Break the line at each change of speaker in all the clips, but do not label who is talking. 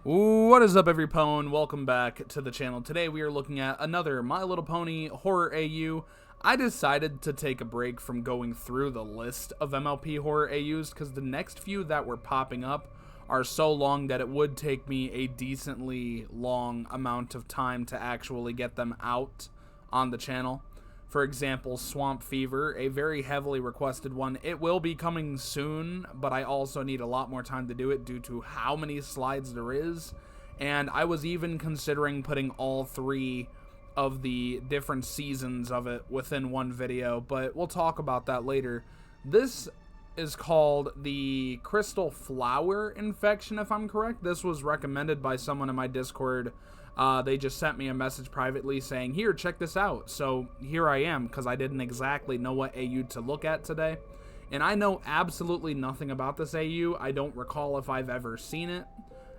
What is up, everypone? Welcome back to the channel. Today we are looking at another My Little Pony Horror AU. I decided to take a break from going through the list of MLP Horror AUs because the next few that were popping up are so long that it would take me a decently long amount of time to actually get them out on the channel. For example, Swamp Fever, a very heavily requested one. It will be coming soon, but I also need a lot more time to do it due to how many slides there is. And I was even considering putting all three of the different seasons of it within one video, but we'll talk about that later. This is called the Crystal Flower Infection, if I'm correct. This was recommended by someone in my Discord. They just sent me a message privately saying, here, check this out. So here I am, because I didn't exactly know what AU to look at today. And I know absolutely nothing about this AU. I don't recall if I've ever seen it.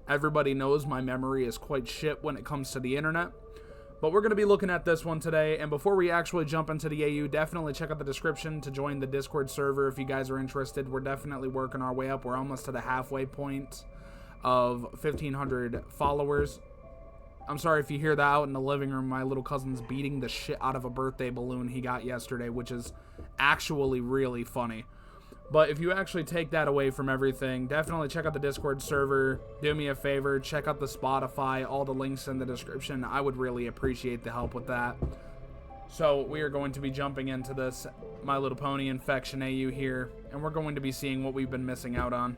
Everybody knows my memory is quite shit when it comes to the internet. But we're going to be looking at this one today. And before we actually jump into the AU, definitely check out the description to join the Discord server if you guys are interested. We're definitely working our way up. We're almost to the halfway point of 1,500 followers. I'm sorry if you hear that out in the living room. My little cousin's beating the shit out of a birthday balloon he got yesterday, which is actually really funny. But if you actually take that away from everything, definitely check out the Discord server. Do me a favor, check out the Spotify, all the links in the description. I would really appreciate the help with that. So we are going to be jumping into this My Little Pony Infection AU here, and we're going to be seeing what we've been missing out on.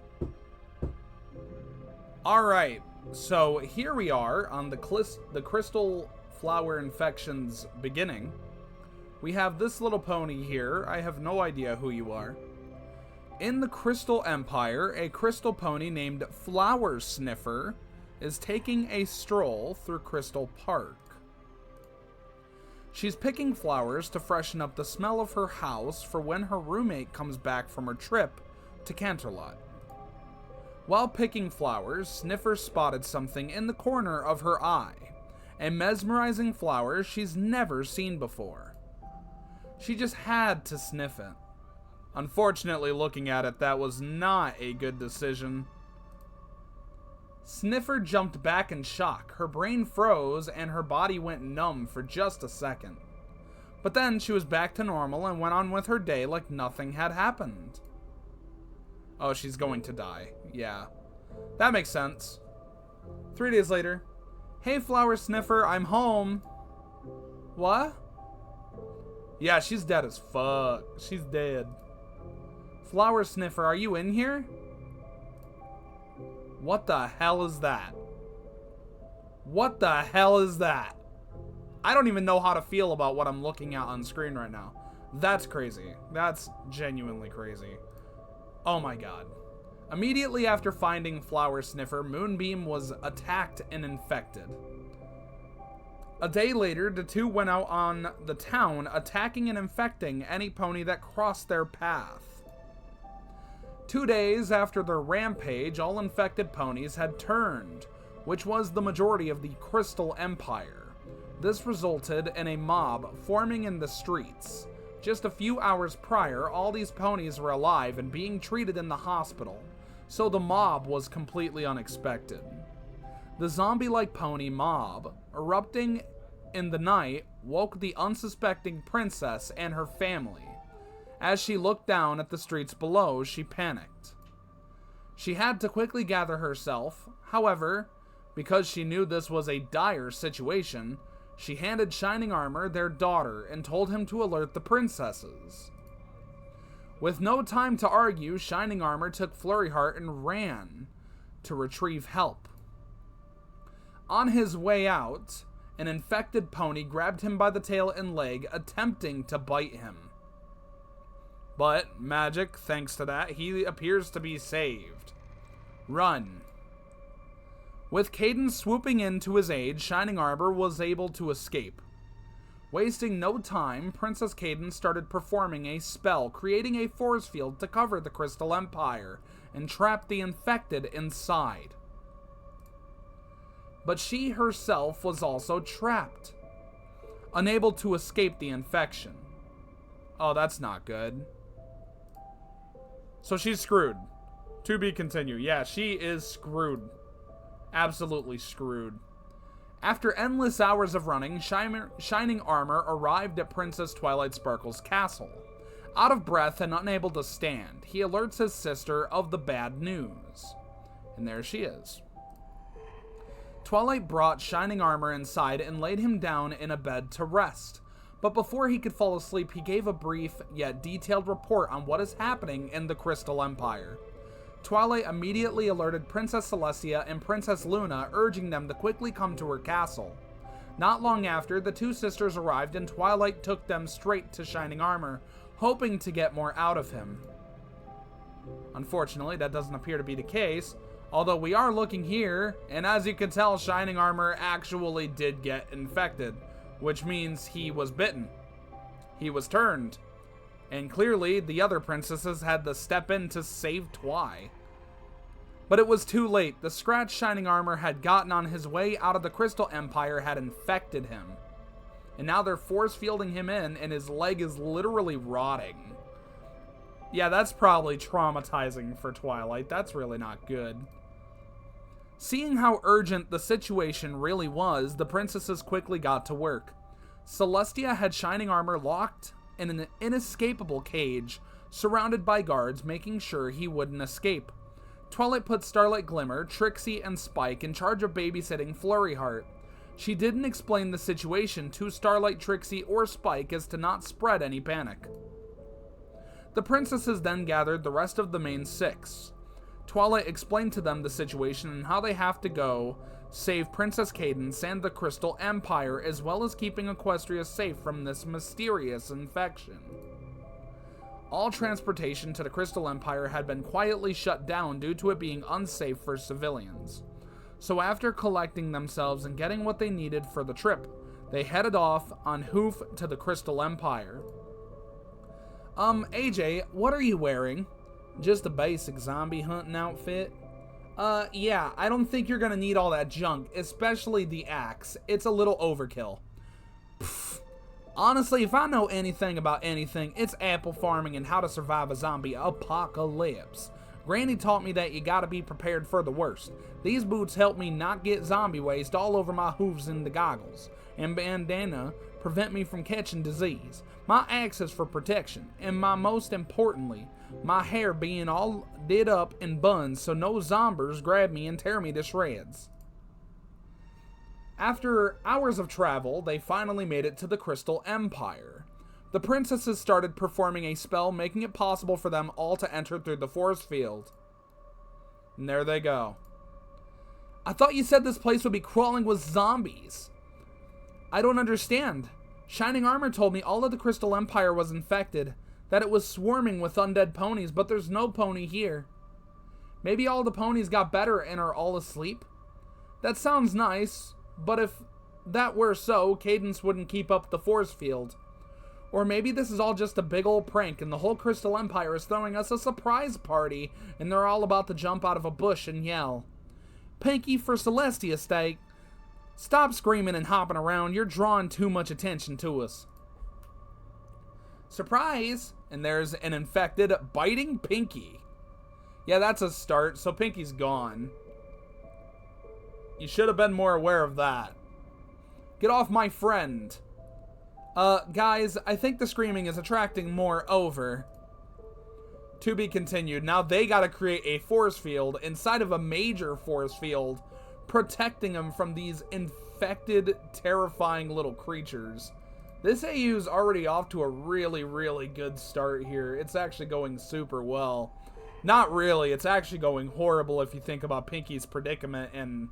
Alright. So here we are on the Crystal Flower Infection's beginning. We have this little pony here. I have no idea who you are. In the Crystal Empire, a crystal pony named Flower Sniffer is taking a stroll through Crystal Park. She's picking flowers to freshen up the smell of her house for when her roommate comes back from her trip to Canterlot. While picking flowers, Sniffer spotted something in the corner of her eye, a mesmerizing flower she's never seen before. She just had to sniff it. Unfortunately, looking at it, that was not a good decision. Sniffer jumped back in shock. Her brain froze and her body went numb for just a second. But then she was back to normal and went on with her day like nothing had happened. Oh, she's going to die. Yeah. That makes sense. 3 days later. Hey, Flower Sniffer, I'm home. What? Yeah, she's dead as fuck. She's dead. Flower Sniffer, are you in here? What the hell is that? What the hell is that? I don't even know how to feel about what I'm looking at on screen right now. That's crazy. That's genuinely crazy. Oh my god. Immediately after finding Flower Sniffer, Moonbeam was attacked and infected. A day later, the two went out on the town, attacking and infecting any pony that crossed their path. 2 days after their rampage, all infected ponies had turned, which was the majority of the Crystal Empire. This resulted in a mob forming in the streets. Just a few hours prior, all these ponies were alive and being treated in the hospital, so the mob was completely unexpected. The zombie-like pony mob, erupting in the night, woke the unsuspecting princess and her family. As she looked down at the streets below, she panicked. She had to quickly gather herself. However, because she knew this was a dire situation, she handed Shining Armor their daughter and told him to alert the princesses. With no time to argue, Shining Armor took Flurry Heart and ran to retrieve help. On his way out, an infected pony grabbed him by the tail and leg, attempting to bite him. But, magic, thanks to that, he appears to be saved. Run. With Caden swooping in to his aid, Shining Armor was able to escape. Wasting no time, Princess Caden started performing a spell, creating a force field to cover the Crystal Empire and trap the infected inside. But she herself was also trapped, unable to escape the infection. Oh, that's not good. So she's screwed. To be continued. Yeah, she is screwed. absolutely screwed. After endless hours of running, Shining Armor arrived at Princess Twilight Sparkle's castle. Out of breath and unable to stand, he alerts his sister of the bad news. And there she is. Twilight brought Shining Armor inside and laid him down in a bed to rest. But before he could fall asleep, he gave a brief yet detailed report on what is happening in the Crystal Empire. Twilight immediately alerted Princess Celestia and Princess Luna, urging them to quickly come to her castle. Not long after, the two sisters arrived and Twilight took them straight to Shining Armor, hoping to get more out of him. Unfortunately, that doesn't appear to be the case, although we are looking here, and as you can tell, Shining Armor actually did get infected, which means he was bitten. He was turned. And clearly, the other princesses had to step in to save Twi. But it was too late. The scratch Shining Armor had gotten on his way out of the Crystal Empire had infected him. And now they're force fielding him in, and his leg is literally rotting. Yeah, that's probably traumatizing for Twilight. That's really not good. Seeing how urgent the situation really was, the princesses quickly got to work. Celestia had Shining Armor locked in an inescapable cage, surrounded by guards, making sure he wouldn't escape. Twilight put Starlight Glimmer, Trixie, and Spike in charge of babysitting Flurry Heart. She didn't explain the situation to Starlight, Trixie, or Spike as to not spread any panic. The princesses then gathered the rest of the main six. Twilight explained to them the situation and how they have to go save Princess Cadence and the Crystal Empire, as well as keeping Equestria safe from this mysterious infection. All transportation to the Crystal Empire had been quietly shut down due to it being unsafe for civilians. So after collecting themselves and getting what they needed for the trip, they headed off on hoof to the Crystal Empire. AJ, what are you wearing? Just a basic zombie hunting outfit? Yeah, I don't think you're gonna need all that junk, especially the axe. It's a little overkill. Pfft. Honestly, if I know anything about anything, it's apple farming and how to survive a zombie apocalypse. Granny taught me that you gotta be prepared for the worst. These boots help me not get zombie waste all over my hooves and the goggles, and bandana prevent me from catching disease. My axe is for protection, and most importantly, my hair being all did up in buns so no zombers grab me and tear me to shreds. After hours of travel, they finally made it to the Crystal Empire. The princesses started performing a spell, making it possible for them all to enter through the force field. And there they go. I thought you said this place would be crawling with zombies. I don't understand. Shining Armor told me all of the Crystal Empire was infected, that it was swarming with undead ponies, but there's no pony here. Maybe all the ponies got better and are all asleep? That sounds nice, but if that were so, Cadence wouldn't keep up the force field. Or maybe this is all just a big old prank and the whole Crystal Empire is throwing us a surprise party and they're all about to jump out of a bush and yell. Pinky, for Celestia's sake, stop screaming and hopping around. You're drawing too much attention to us. Surprise! And there's an infected biting Pinky. Yeah, that's a start, so Pinky's gone. You should have been more aware of that. Get off my friend. Guys, I think the screaming is attracting more over. To be continued. Now they gotta create a force field inside of a major force field, protecting them from these infected, terrifying little creatures. This AU is already off to a really, really good start here. It's actually going super well. Not really, it's actually going horrible if you think about Pinky's predicament and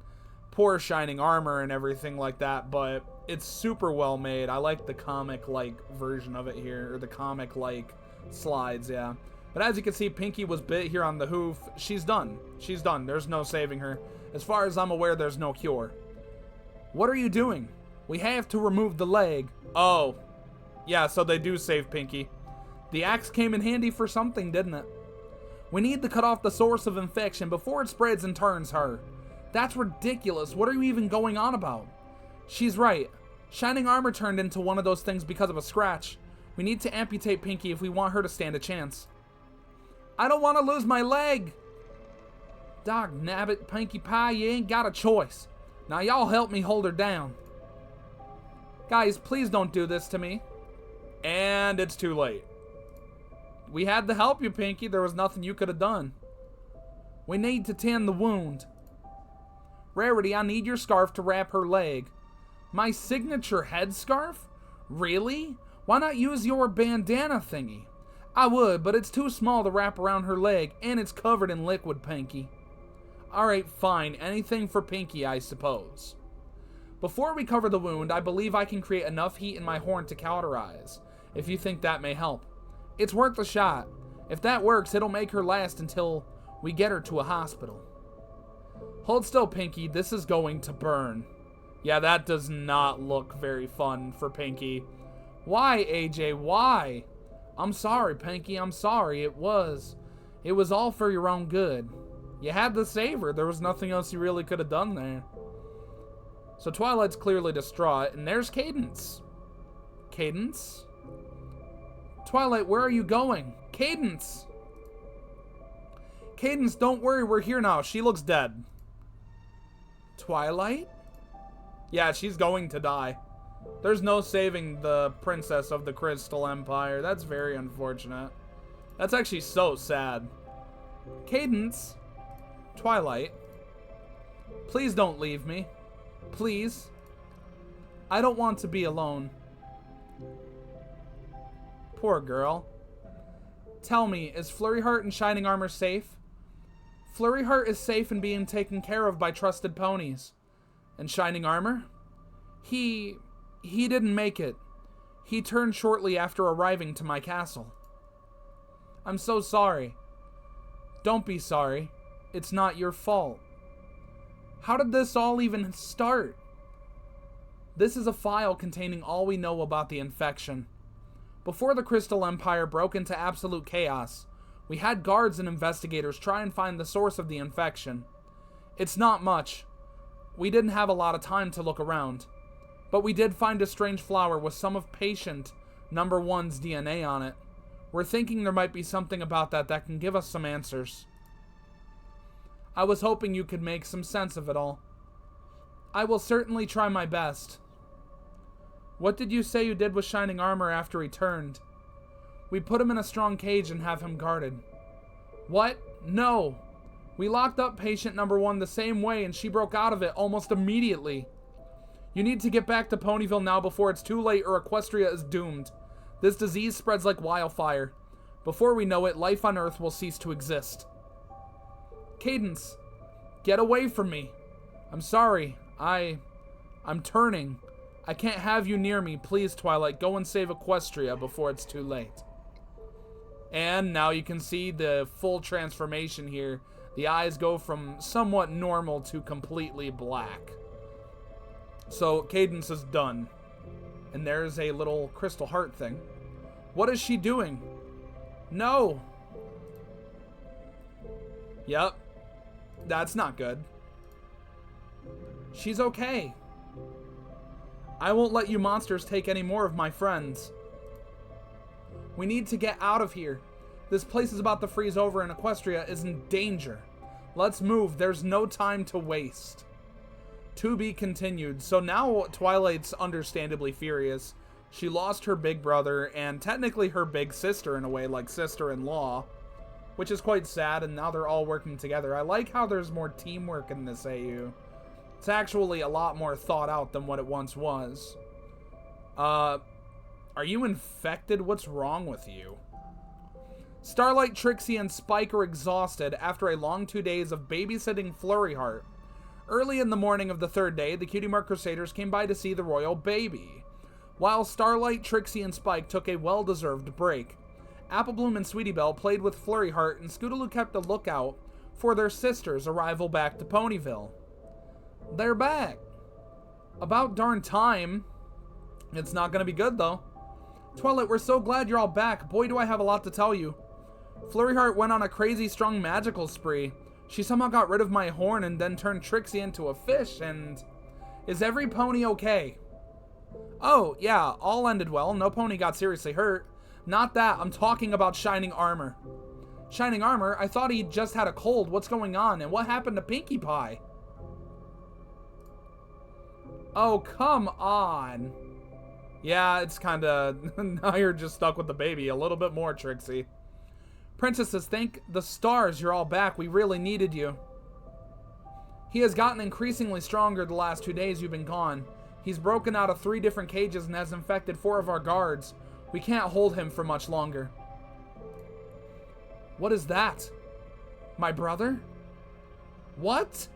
poor Shining Armor and everything like that, but it's super well made. I like the comic-like version of it here, or the comic-like slides, yeah. But as you can see, Pinky was bit here on the hoof. She's done. She's done. There's no saving her. As far as I'm aware, there's no cure. What are you doing? We have to remove the leg. Oh. Yeah, so they do save Pinky. The axe came in handy for something, didn't it? We need to cut off the source of infection before it spreads and turns her. That's ridiculous. What are you even going on about? She's right. Shining Armor turned into one of those things because of a scratch. We need to amputate Pinky if we want her to stand a chance. I don't want to lose my leg. Doc nabbit, Pinkie Pie, you ain't got a choice. Now y'all help me hold her down. Guys, please don't do this to me. And it's too late. We had to help you, Pinkie. There was nothing you could have done. We need to tend the wound. Rarity, I need your scarf to wrap her leg. My signature headscarf? Really? Why not use your bandana thingy? I would, but it's too small to wrap around her leg, and it's covered in liquid, Pinkie. Alright, fine. Anything for Pinkie, I suppose. Before we cover the wound, I believe I can create enough heat in my horn to cauterize, if you think that may help. It's worth a shot. If that works, it'll make her last until we get her to a hospital. Hold still, Pinkie. This is going to burn. Yeah, that does not look very fun for Pinkie. Why, AJ? Why? I'm sorry, Pinkie. I'm sorry. It was all for your own good. You had to save her. There was nothing else you really could have done there. So Twilight's clearly distraught, and there's Cadence. Cadence? Twilight, where are you going? Cadence! Cadence, don't worry, we're here now. She looks dead. Twilight? Yeah, she's going to die. There's no saving the princess of the Crystal Empire. That's very unfortunate. That's actually so sad. Cadence? Twilight? Please don't leave me. Please. I don't want to be alone. Poor girl. Tell me, is Flurryheart and Shining Armor safe? Flurryheart is safe and being taken care of by trusted ponies. And Shining Armor? He didn't make it. He turned shortly after arriving to my castle. I'm so sorry. Don't be sorry. It's not your fault. How did this all even start? This is a file containing all we know about the infection. Before the Crystal Empire broke into absolute chaos, we had guards and investigators try and find the source of the infection. It's not much. We didn't have a lot of time to look around. But we did find a strange flower with some of patient number 1's DNA on it. We're thinking there might be something about that can give us some answers. I was hoping you could make some sense of it all. I will certainly try my best. What did you say you did with Shining Armor after he turned? We put him in a strong cage and have him guarded. What? No! We locked up patient number 1 the same way and she broke out of it almost immediately. You need to get back to Ponyville now before it's too late or Equestria is doomed. This disease spreads like wildfire. Before we know it, life on Earth will cease to exist. Cadence, get away from me. I'm sorry. I'm turning. I can't have you near me. Please, Twilight, go and save Equestria before it's too late. And now you can see the full transformation here. The eyes go from somewhat normal to completely black. So Cadence is done. And there's a little crystal heart thing. What is she doing? No. Yep. That's not good. She's okay. I won't let you monsters take any more of my friends. We need to get out of here. This place is about to freeze over and Equestria is in danger. Let's move. There's no time to waste. To be continued. So now Twilight's understandably furious. She lost her big brother and technically her big sister in a way, like sister-in-law, which is quite sad, and now they're all working together. I like how there's more teamwork in this AU. It's actually a lot more thought out than what it once was. Are you infected? What's wrong with you? Starlight, Trixie, and Spike are exhausted after a long 2 days of babysitting Flurryheart. Early in the morning of the third day, the Cutie Mark Crusaders came by to see the royal baby. While Starlight, Trixie, and Spike took a well-deserved break, Applebloom and Sweetie Belle played with Flurryheart, and Scootaloo kept a lookout for their sister's arrival back to Ponyville. They're back. About darn time. It's not going to be good, though. Twilight, we're so glad you're all back. Boy, do I have a lot to tell you. Flurryheart went on a crazy strong magical spree. She somehow got rid of my horn and then turned Trixie into a fish, and... Is every pony okay? Oh, yeah, all ended well. No pony got seriously hurt. Not that, I'm talking about Shining Armor. Shining Armor, I thought he just had a cold. What's going on? And what happened to Pinkie Pie? Oh, come on. Yeah, it's kinda... now you're just stuck with the baby. A little bit more, Trixie. Princesses, thank the stars you're all back. We really needed you. He has gotten increasingly stronger the last 2 days you've been gone. He's broken out of 3 different cages and has infected 4 of our guards. We can't hold him for much longer. What is that? My brother? What?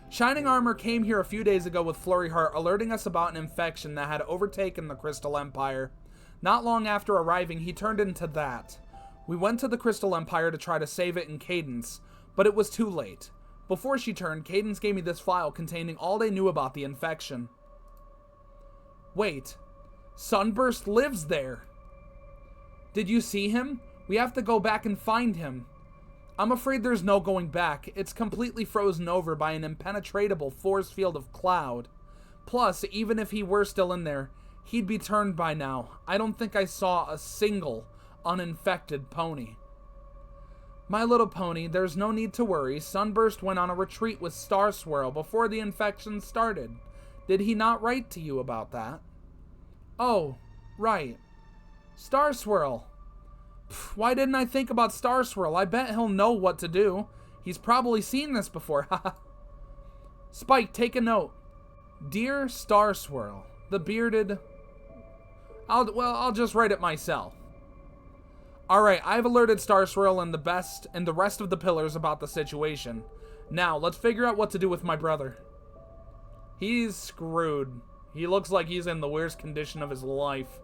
Shining Armor came here a few days ago with Flurry Heart, alerting us about an infection that had overtaken the Crystal Empire. Not long after arriving, he turned into that. We went to the Crystal Empire to try to save it in Cadence, but it was too late. Before she turned, Cadence gave me this file containing all they knew about the infection. Wait, Sunburst lives there. Did you see him? We have to go back and find him. I'm afraid there's no going back. It's completely frozen over by an impenetrable force field of cloud. Plus, even if he were still in there, he'd be turned by now. I don't think I saw a single uninfected pony. My little pony, there's no need to worry. Sunburst went on a retreat with Star Swirl before the infection started. Did he not write to you about that? Oh, right. Star Swirl. Why didn't I think about Star Swirl? I bet he'll know what to do. He's probably seen this before. Spike, take a note. Dear Star Swirl, the bearded... I'll just write it myself. Alright, I've alerted Star Swirl and the rest of the pillars about the situation. Now, let's figure out what to do with my brother. He's screwed. He looks like he's in the worst condition of his life.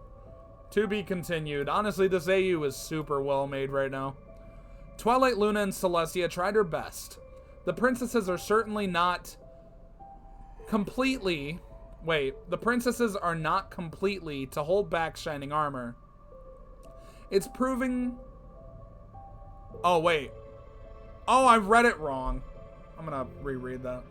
To be continued. Honestly, this AU is super well made right now. Twilight, Luna, and Celestia tried her best. The princesses are certainly not completely... Wait, the princesses are not completely to hold back Shining Armor. It's proving... Oh, wait. Oh, I read it wrong. I'm gonna reread that.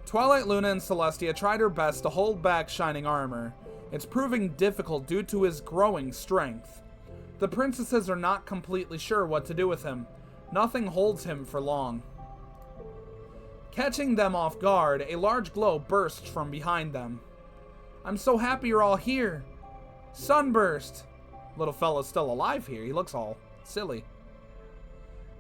Twilight, Luna, and Celestia tried her best to hold back Shining Armor. It's proving difficult due to his growing strength. The princesses are not completely sure what to do with him. Nothing holds him for long. Catching them off guard, a large glow bursts from behind them. I'm so happy you're all here. Sunburst. Little fella's still alive here. He looks all silly.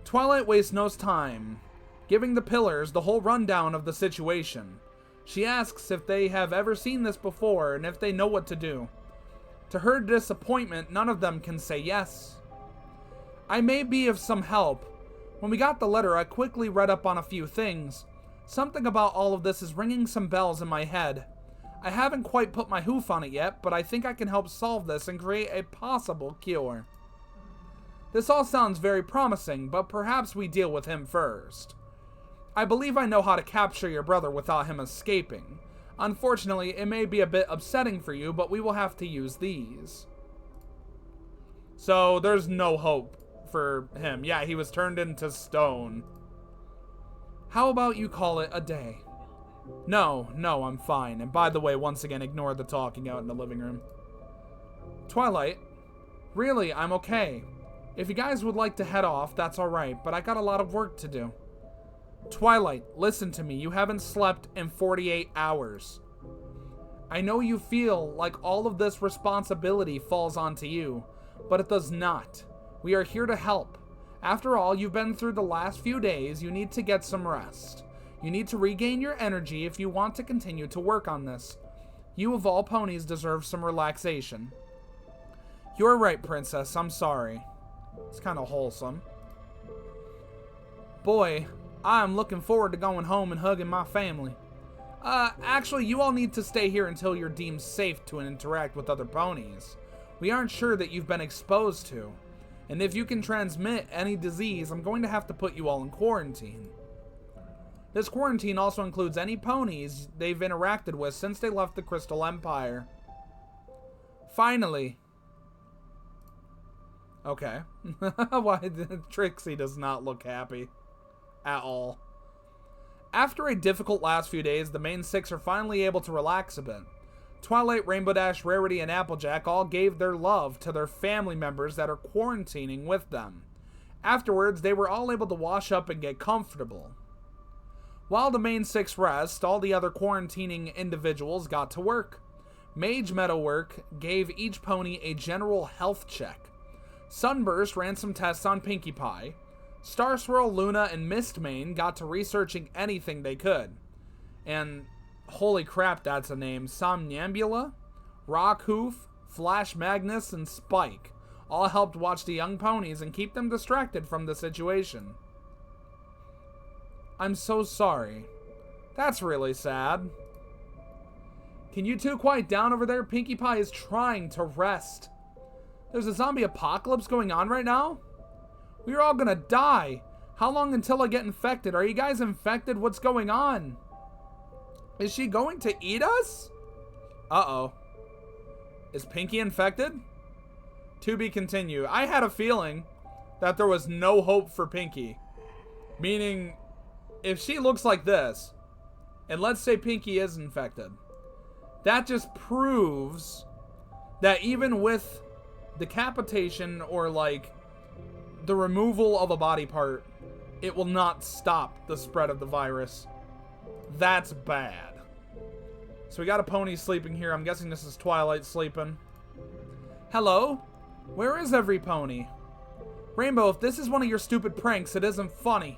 Twilight wastes no time, giving the pillars the whole rundown of the situation. She asks if they have ever seen this before and if they know what to do. To her disappointment, none of them can say yes. I may be of some help. When we got the letter, I quickly read up on a few things. Something about all of this is ringing some bells in my head. I haven't quite put my hoof on it yet, but I think I can help solve this and create a possible cure. This all sounds very promising, but perhaps we deal with him first. I believe I know how to capture your brother without him escaping. Unfortunately, it may be a bit upsetting for you, but we will have to use these. So, there's no hope for him. Yeah, he was turned into stone. How about you call it a day? No, I'm fine. And by the way, once again, ignore the talking out in the living room. Twilight, really, I'm okay. If you guys would like to head off, that's alright, but I got a lot of work to do. Twilight, listen to me. You haven't slept in 48 hours. I know you feel like all of this responsibility falls onto you, but it does not. We are here to help. After all, you've been through the last few days. You need to get some rest. You need to regain your energy if you want to continue to work on this. You of all ponies deserve some relaxation. You're right, Princess. I'm sorry. It's kind of wholesome. Boy, I'm looking forward to going home and hugging my family. Actually, you all need to stay here until you're deemed safe to interact with other ponies. We aren't sure that you've been exposed to. And if you can transmit any disease, I'm going to have to put you all in quarantine. This quarantine also includes any ponies they've interacted with since they left the Crystal Empire. Finally. Okay. Why? Trixie does not look happy. At all. After a difficult last few days, the main six are finally able to relax a bit. Twilight, Rainbow Dash, Rarity, and Applejack all gave their love to their family members that are quarantining with them. Afterwards, they were all able to wash up and get comfortable. While the main six rest, all the other quarantining individuals got to work. Mage Metalwork gave each pony a general health check. Sunburst ran some tests on Pinkie Pie. Star Swirl, Luna, and Mistmane got to researching anything they could. And, holy crap, that's a name. Somnambula, Rockhoof, Flash Magnus, and Spike all helped watch the young ponies and keep them distracted from the situation. I'm so sorry. That's really sad. Can you two quiet down over there? Pinkie Pie is trying to rest. There's a zombie apocalypse going on right now? We're all gonna die. How long until I get infected? Are you guys infected? What's going on? Is she going to eat us? Uh-oh. Is Pinkie infected? To be continued. I had a feeling that there was no hope for Pinkie. Meaning, if she looks like this, and let's say Pinkie is infected, that just proves that even with decapitation or like the removal of a body part, it will not stop the spread of the virus. That's bad. So we got a pony sleeping here. I'm guessing this is Twilight sleeping. Hello? Where is every pony? Rainbow, if this is one of your stupid pranks, it isn't funny.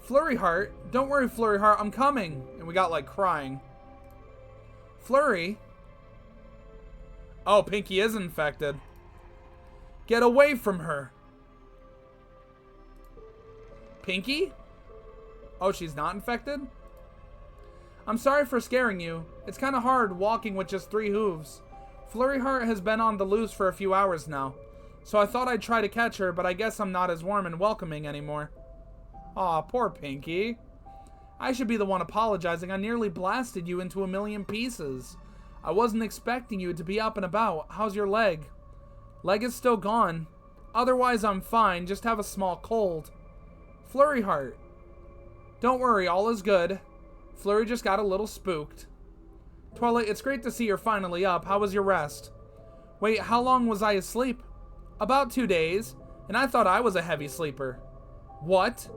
Flurry Heart? Don't worry, Flurry Heart, I'm coming. And we got like crying. Flurry? Oh, Pinkie is infected. Get away from her. Pinkie? Oh, she's not infected? I'm sorry for scaring you. It's kind of hard walking with just 3 hooves. Flurry Heart has been on the loose for a few hours now, so I thought I'd try to catch her, but I guess I'm not as warm and welcoming anymore. Aw, poor Pinkie. I should be the one apologizing. I nearly blasted you into a million pieces. I wasn't expecting you to be up and about. How's your leg? Leg is still gone. Otherwise, I'm fine. Just have a small cold. Flurry Heart. Don't worry, all is good. Flurry just got a little spooked. Twilight, it's great to see you're finally up. How was your rest? Wait, how long was I asleep? About 2 days, and I thought I was a heavy sleeper. What?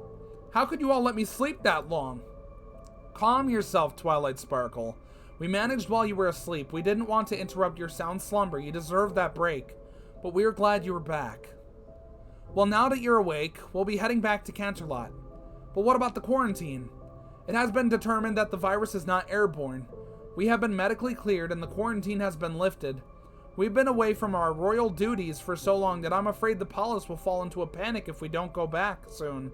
How could you all let me sleep that long? Calm yourself, Twilight Sparkle. We managed while you were asleep. We didn't want to interrupt your sound slumber. You deserved that break. But we are glad you were back. Well, now that you're awake, we'll be heading back to Canterlot. But what about the quarantine? It has been determined that the virus is not airborne. We have been medically cleared and the quarantine has been lifted. We've been away from our royal duties for so long that I'm afraid the palace will fall into a panic if we don't go back soon.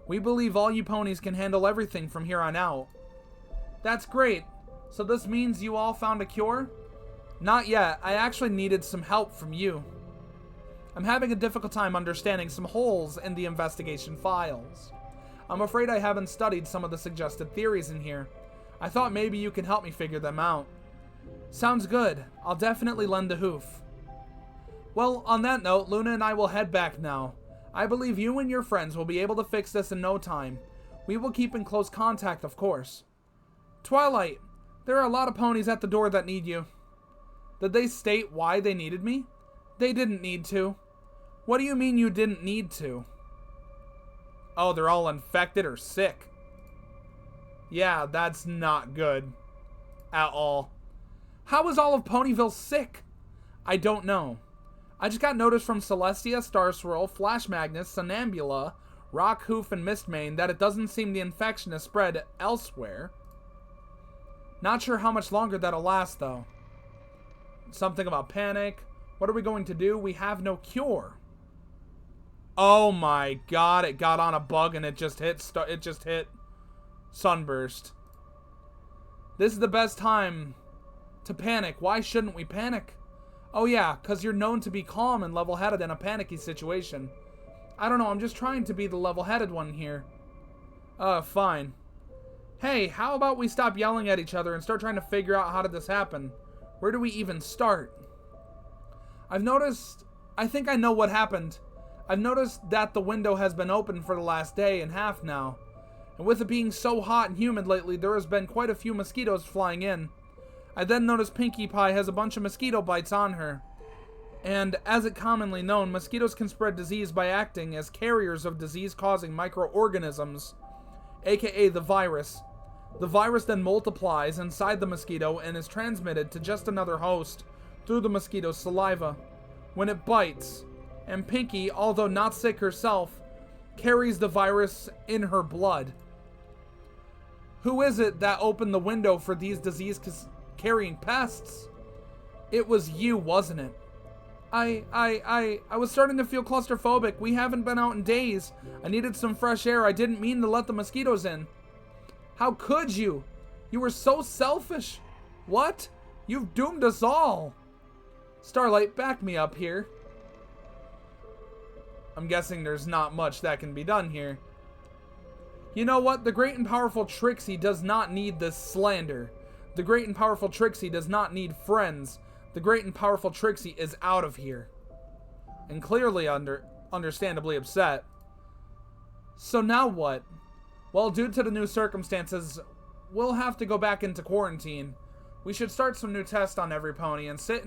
We believe all you ponies can handle everything from here on out. That's great. So this means you all found a cure? Not yet. I actually needed some help from you. I'm having a difficult time understanding some holes in the investigation files. I'm afraid I haven't studied some of the suggested theories in here. I thought maybe you can help me figure them out. Sounds good. I'll definitely lend a hoof. Well, on that note, Luna and I will head back now. I believe you and your friends will be able to fix this in no time. We will keep in close contact, of course. Twilight, there are a lot of ponies at the door that need you. Did they state why they needed me? They didn't need to. What do you mean you didn't need to? Oh, they're all infected or sick. Yeah, that's not good. At all. How is all of Ponyville sick? I don't know. I just got notice from Celestia, Star Swirl, Flash Magnus, Sonambula, Rockhoof, and Mistmane that it doesn't seem the infection has spread elsewhere. Not sure how much longer that'll last, though. Something about panic. What are we going to do? We have no cure. Oh my god, it got on a bug and it just hit Sunburst. This is the best time to panic. Why shouldn't we panic? Oh yeah, because you're known to be calm and level-headed in a panicky situation. I don't know, I'm just trying to be the level-headed one here. Fine. Hey, how about we stop yelling at each other and start trying to figure out how did this happen? Where do we even start? I think I know what happened. I've noticed that the window has been open for the last day and a half now. And with it being so hot and humid lately, there has been quite a few mosquitoes flying in. I then notice Pinkie Pie has a bunch of mosquito bites on her. And as it commonly known, mosquitoes can spread disease by acting as carriers of disease-causing microorganisms, aka the virus. The virus then multiplies inside the mosquito and is transmitted to just another host through the mosquito's saliva when it bites. And Pinkie, although not sick herself, carries the virus in her blood. Who is it that opened the window for these disease-carrying pests? It was you, wasn't it? I was starting to feel claustrophobic. We haven't been out in days. I needed some fresh air. I didn't mean to let the mosquitoes in. How could you? You were so selfish. What? You've doomed us all. Starlight, back me up here. I'm guessing there's not much that can be done here. You know what? The great and powerful Trixie does not need this slander. The great and powerful Trixie does not need friends. The great and powerful Trixie is out of here. And clearly understandably upset. So now what? Well, due to the new circumstances, we'll have to go back into quarantine. We should start some new tests on every pony and sit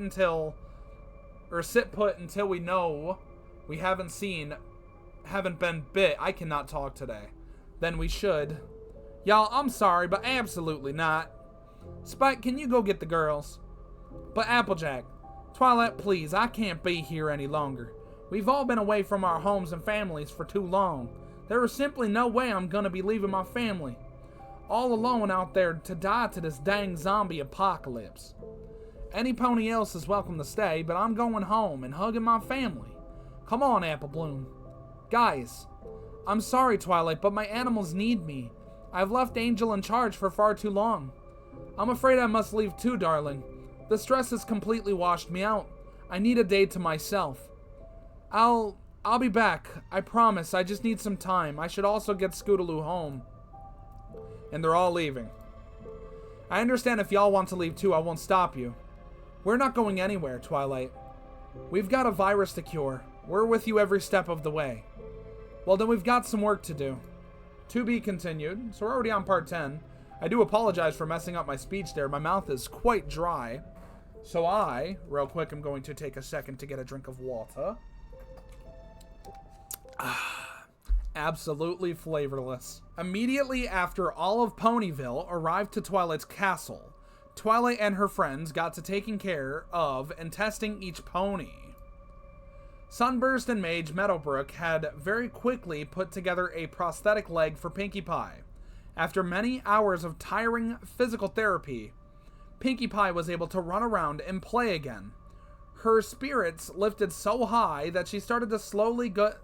put until we know we haven't been bit. I cannot talk today. Then we should. Y'all, I'm sorry, but absolutely not. Spike, can you go get the girls? But Applejack, Twilight, please, I can't be here any longer. We've all been away from our homes and families for too long. There is simply no way I'm gonna be leaving my family all alone out there to die to this dang zombie apocalypse. Any pony else is welcome to stay, but I'm going home and hugging my family. Come on, Apple Bloom. Guys, I'm sorry, Twilight, but my animals need me. I've left Angel in charge for far too long. I'm afraid I must leave too, darling. The stress has completely washed me out. I need a day to myself. I'll be back. I promise. I just need some time. I should also get Scootaloo home. And they're all leaving. I understand if y'all want to leave too, I won't stop you. We're not going anywhere, Twilight. We've got a virus to cure. We're with you every step of the way. Well, then we've got some work to do. To be continued. So we're already on part 10. I do apologize for messing up my speech there. My mouth is quite dry. So real quick, I'm going to take a second to get a drink of water. Absolutely flavorless. Immediately after all of Ponyville arrived to Twilight's castle, Twilight and her friends got to taking care of and testing each pony. Sunburst and Mage Meadowbrook had very quickly put together a prosthetic leg for Pinkie Pie. After many hours of tiring physical therapy, Pinkie Pie was able to run around and play again. Her spirits lifted so high that she started to slowly get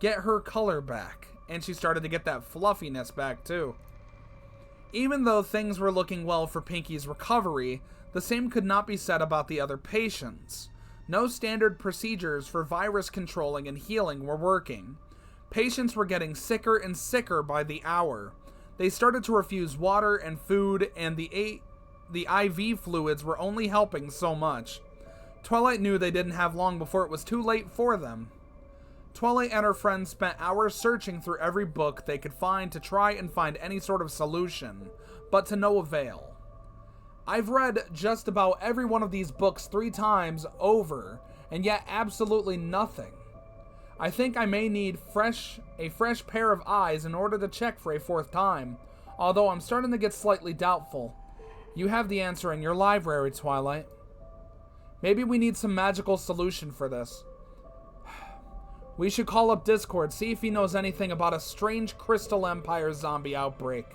her color back, and she started to get that fluffiness back too. Even though things were looking well for Pinkie's recovery, the same could not be said about the other patients. No standard procedures for virus controlling and healing were working. Patients were getting sicker and sicker by the hour. They started to refuse water and food, and the IV fluids were only helping so much. Twilight knew they didn't have long before it was too late for them. Twilight and her friends spent hours searching through every book they could find to try and find any sort of solution, but to no avail. I've read just about every one of these books 3 times over, and yet absolutely nothing. I think I may need a fresh pair of eyes in order to check for a 4th time, although I'm starting to get slightly doubtful. You have the answer in your library, Twilight. Maybe we need some magical solution for this. We should call up Discord, see if he knows anything about a strange Crystal Empire zombie outbreak.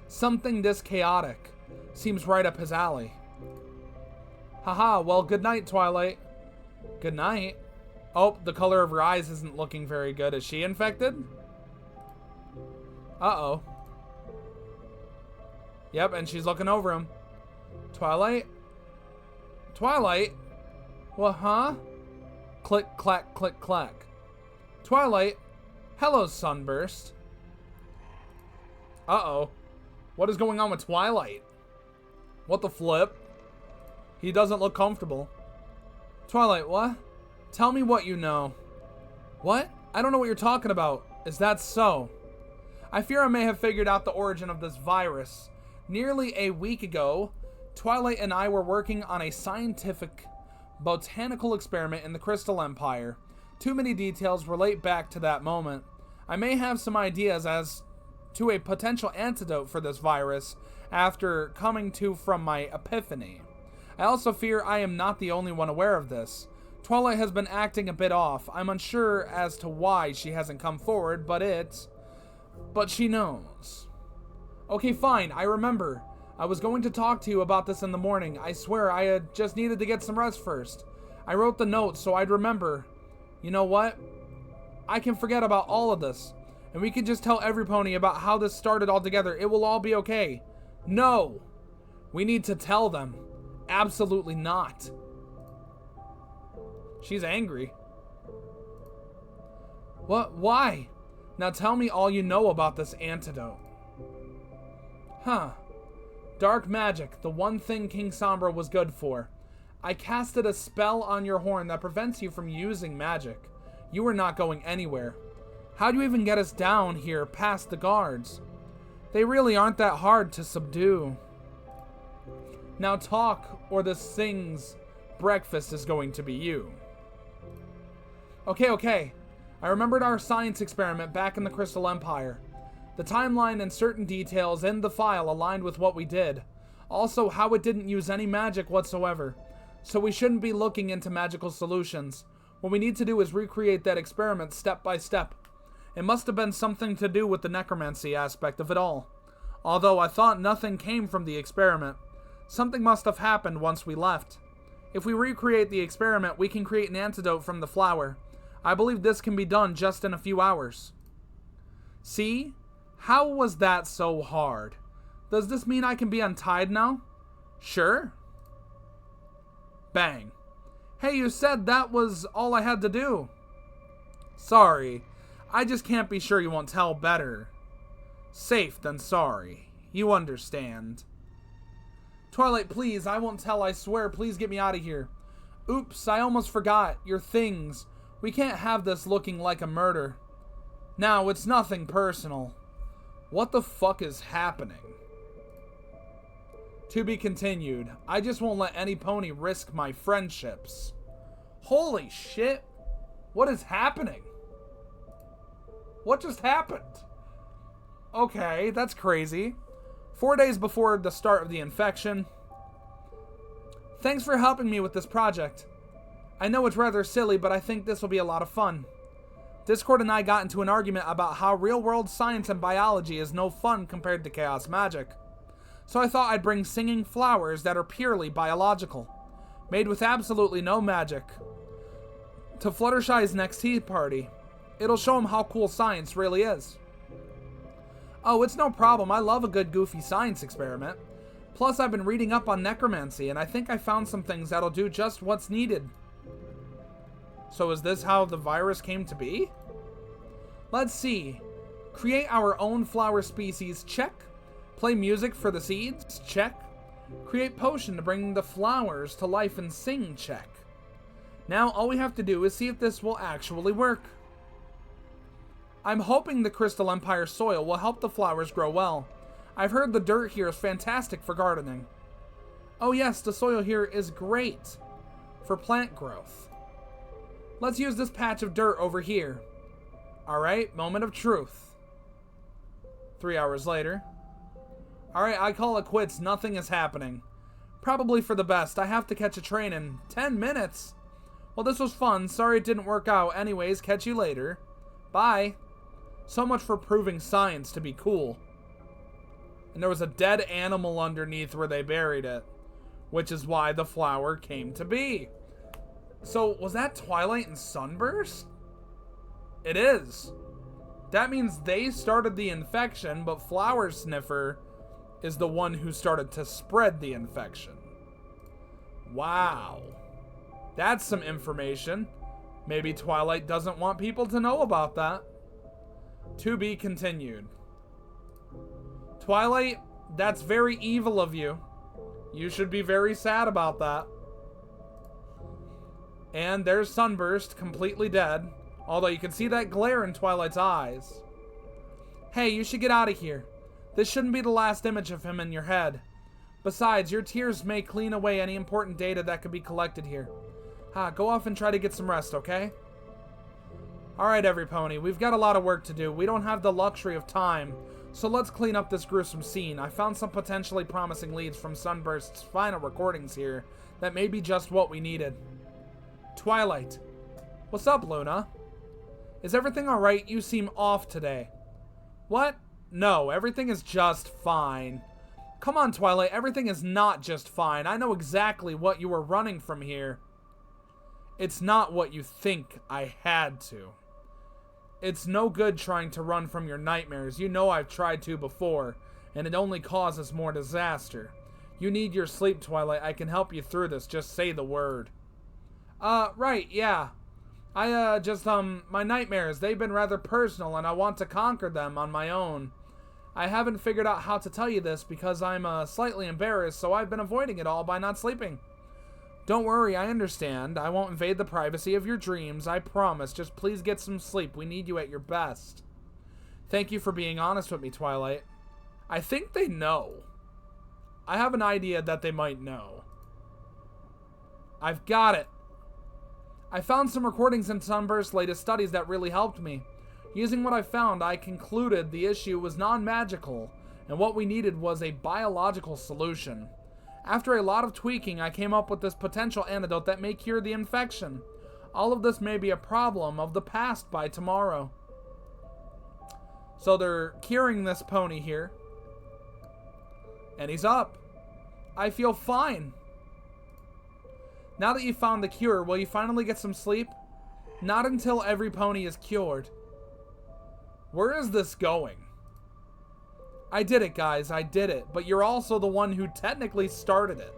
Something this chaotic. Seems right up his alley. Haha, well, good night, Twilight. Good night. Oh, the color of her eyes isn't looking very good. Is she infected? Uh-oh. Yep, and she's looking over him. Twilight? Twilight? Well, huh? Click, clack, click, clack. Twilight? Hello, Sunburst. Uh-oh. What is going on with Twilight? What the flip? He doesn't look comfortable. Twilight, what? Tell me what you know. What? I don't know what you're talking about. Is that so? I fear I may have figured out the origin of this virus. Nearly a week ago, Twilight and I were working on a scientific botanical experiment in the Crystal Empire. Too many details relate back to that moment. I may have some ideas as to a potential antidote for this virus after coming to from my epiphany. I also fear I am not the only one aware of this. Twilight has been acting a bit off. I'm unsure as to why she hasn't come forward, but she knows. Okay, fine, I remember. I was going to talk to you about this in the morning. I swear I had just needed to get some rest first. I wrote the note so I'd remember. You know what? I can forget about all of this. And we can just tell every pony about how this started altogether. It will all be okay. No! We need to tell them. Absolutely not. She's angry. What? Why? Now tell me all you know about this antidote. Huh. Dark magic, the one thing King Sombra was good for. I casted a spell on your horn that prevents you from using magic. You are not going anywhere. How do you even get us down here past the guards? They really aren't that hard to subdue. Now talk, or this thing's breakfast is going to be you. Okay. I remembered our science experiment back in the Crystal Empire. The timeline and certain details in the file aligned with what we did. Also, how it didn't use any magic whatsoever. So we shouldn't be looking into magical solutions. What we need to do is recreate that experiment step by step. It must have been something to do with the necromancy aspect of it all. Although I thought nothing came from the experiment. Something must have happened once we left. If we recreate the experiment, we can create an antidote from the flower. I believe this can be done just in a few hours. See? How was that so hard? Does this mean I can be untied now? Sure. Bang. Hey, you said that was all I had to do. Sorry. I just can't be sure you won't tell better. Safe than sorry. You understand. Twilight, please, I won't tell, I swear. Please get me out of here. Oops, I almost forgot. Your things. We can't have this looking like a murder. Now, it's nothing personal. What the fuck is happening? To be continued. I just won't let any pony risk my friendships. Holy shit. What is happening? What just happened? Okay, that's crazy. 4 days before the start of the infection. Thanks for helping me with this project. I know it's rather silly, but I think this will be a lot of fun. Discord and I got into an argument about how real-world science and biology is no fun compared to chaos magic. So I thought I'd bring singing flowers that are purely biological, made with absolutely no magic, to Fluttershy's next tea party. It'll show him how cool science really is. Oh, it's no problem. I love a good goofy science experiment. Plus, I've been reading up on necromancy, and I think I found some things that'll do just what's needed. So is this how the virus came to be? Let's see. Create our own flower species, check. Play music for the seeds, check. Create potion to bring the flowers to life and sing, check. Now all we have to do is see if this will actually work. I'm hoping the Crystal Empire soil will help the flowers grow well. I've heard the dirt here is fantastic for gardening. Oh yes, the soil here is great for plant growth. Let's use this patch of dirt over here. Alright, moment of truth. 3 hours later. Alright, I call it quits. Nothing is happening. Probably for the best. I have to catch a train in 10 minutes. Well, this was fun. Sorry it didn't work out. Anyways, catch you later. Bye. So much for proving science to be cool. And there was a dead animal underneath where they buried it, which is why the flower came to be. So, was that Twilight and Sunburst? It is. That means they started the infection, but Flower Sniffer is the one who started to spread the infection. Wow. That's some information. Maybe Twilight doesn't want people to know about that. To be continued. Twilight, that's very evil of you. You should be very sad about that. And there's Sunburst, completely dead. Although you can see that glare in Twilight's eyes. Hey, you should get out of here. This shouldn't be the last image of him in your head. Besides, your tears may clean away any important data that could be collected here. Go off and try to get some rest, okay? Alright, everypony, we've got a lot of work to do. We don't have the luxury of time, so let's clean up this gruesome scene. I found some potentially promising leads from Sunburst's final recordings here that may be just what we needed. Twilight. What's up, Luna? Is everything alright? You seem off today. What? No, everything is just fine. Come on, Twilight, everything is not just fine. I know exactly what you were running from here. It's not what you think I had to. It's no good trying to run from your nightmares. You know I've tried to before, and it only causes more disaster. You need your sleep, Twilight. I can help you through this. Just say the word. Right, yeah. My nightmares, they've been rather personal, and I want to conquer them on my own. I haven't figured out how to tell you this because I'm, slightly embarrassed, so I've been avoiding it all by not sleeping. Don't worry, I understand. I won't invade the privacy of your dreams, I promise. Just please get some sleep. We need you at your best. Thank you for being honest with me, Twilight. I think they know. I have an idea that they might know. I've got it. I found some recordings in Sunburst's latest studies that really helped me. Using what I found, I concluded the issue was non-magical, and what we needed was a biological solution. After a lot of tweaking, I came up with this potential antidote that may cure the infection. All of this may be a problem of the past by tomorrow. So they're curing this pony here. And he's up. I feel fine. Now that you found the cure, will you finally get some sleep? Not until every pony is cured. Where is this going? I did it, guys. I did it. But you're also the one who technically started it.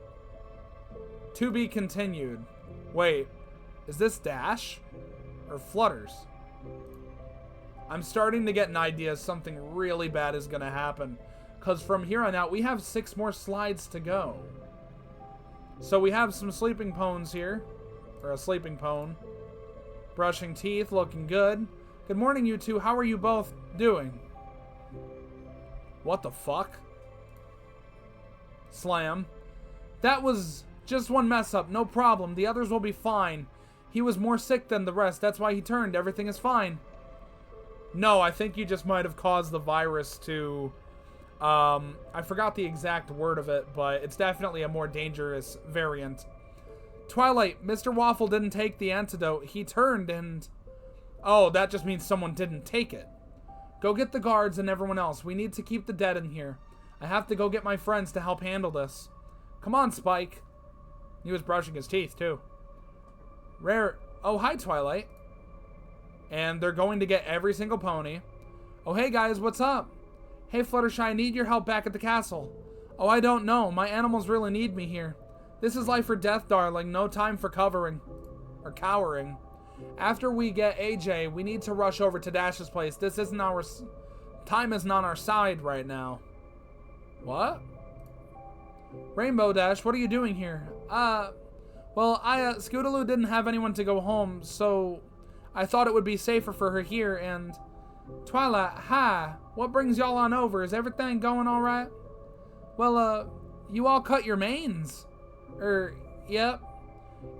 To be continued. Wait. Is this Dash? Or Flutters? I'm starting to get an idea something really bad is going to happen. Because from here on out, we have 6 more slides to go. So we have some sleeping pones here. Or a sleeping pone. Brushing teeth, looking good. Good morning, you two. How are you both doing? What the fuck? Slam. That was just one mess up. No problem. The others will be fine. He was more sick than the rest. That's why he turned. Everything is fine. No, I think you just might have caused the virus to... I forgot the exact word of it, but it's definitely a more dangerous variant. Twilight, Mr. Waffle didn't take the antidote. He turned and... Oh, that just means someone didn't take it. Go get the guards and everyone else. We need to keep the dead in here. I have to go get my friends to help handle this. Come on, Spike. He was brushing his teeth, too. Rare... Oh, hi, Twilight. And they're going to get every single pony. Oh, hey, guys, what's up? Hey, Fluttershy, I need your help back at the castle. Oh, I don't know. My animals really need me here. This is life or death, darling. No time for covering. Or cowering. After we get AJ, we need to rush over to Dash's place. This isn't our... Time isn't on our side right now. What? Rainbow Dash, what are you doing here? Well, Scootaloo didn't have anyone to go home, so I thought it would be safer for her here, and... Twilight, hi. What brings y'all on over? Is everything going alright? Well, you all cut your manes. Yep.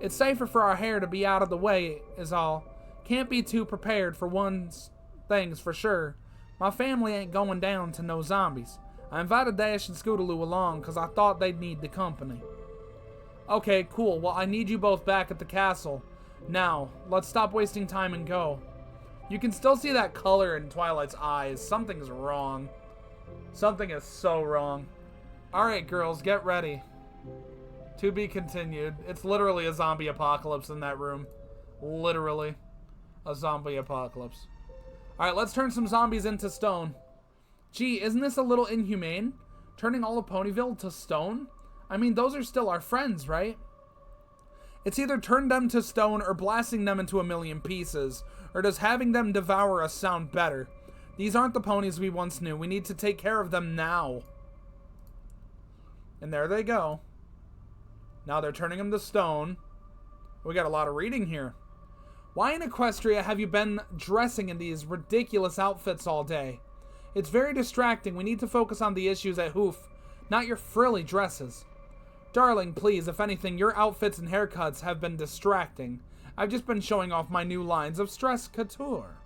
It's safer for our hair to be out of the way, is all. Can't be too prepared for one's things, for sure. My family ain't going down to no zombies. I invited Dash and Scootaloo along because I thought they'd need the company. Okay, cool. Well, I need you both back at the castle. Now, let's stop wasting time and go. You can still see that color in Twilight's eyes. Something's wrong. Something is so wrong. Alright, girls, get ready. To be continued. It's literally a zombie apocalypse in that room. Literally. A zombie apocalypse. Alright, let's turn some zombies into stone. Gee, isn't this a little inhumane? Turning all of Ponyville to stone? I mean, those are still our friends, right? It's either turn them to stone or blasting them into a million pieces. Or does having them devour us sound better? These aren't the ponies we once knew. We need to take care of them now. And there they go. Now they're turning them to stone. We got a lot of reading here. Why in Equestria have you been dressing in these ridiculous outfits all day? It's very distracting. We need to focus on the issues at Hoof. not your frilly dresses. Darling, please, if anything, your outfits and haircuts have been distracting. I've just been showing off my new lines of stress couture.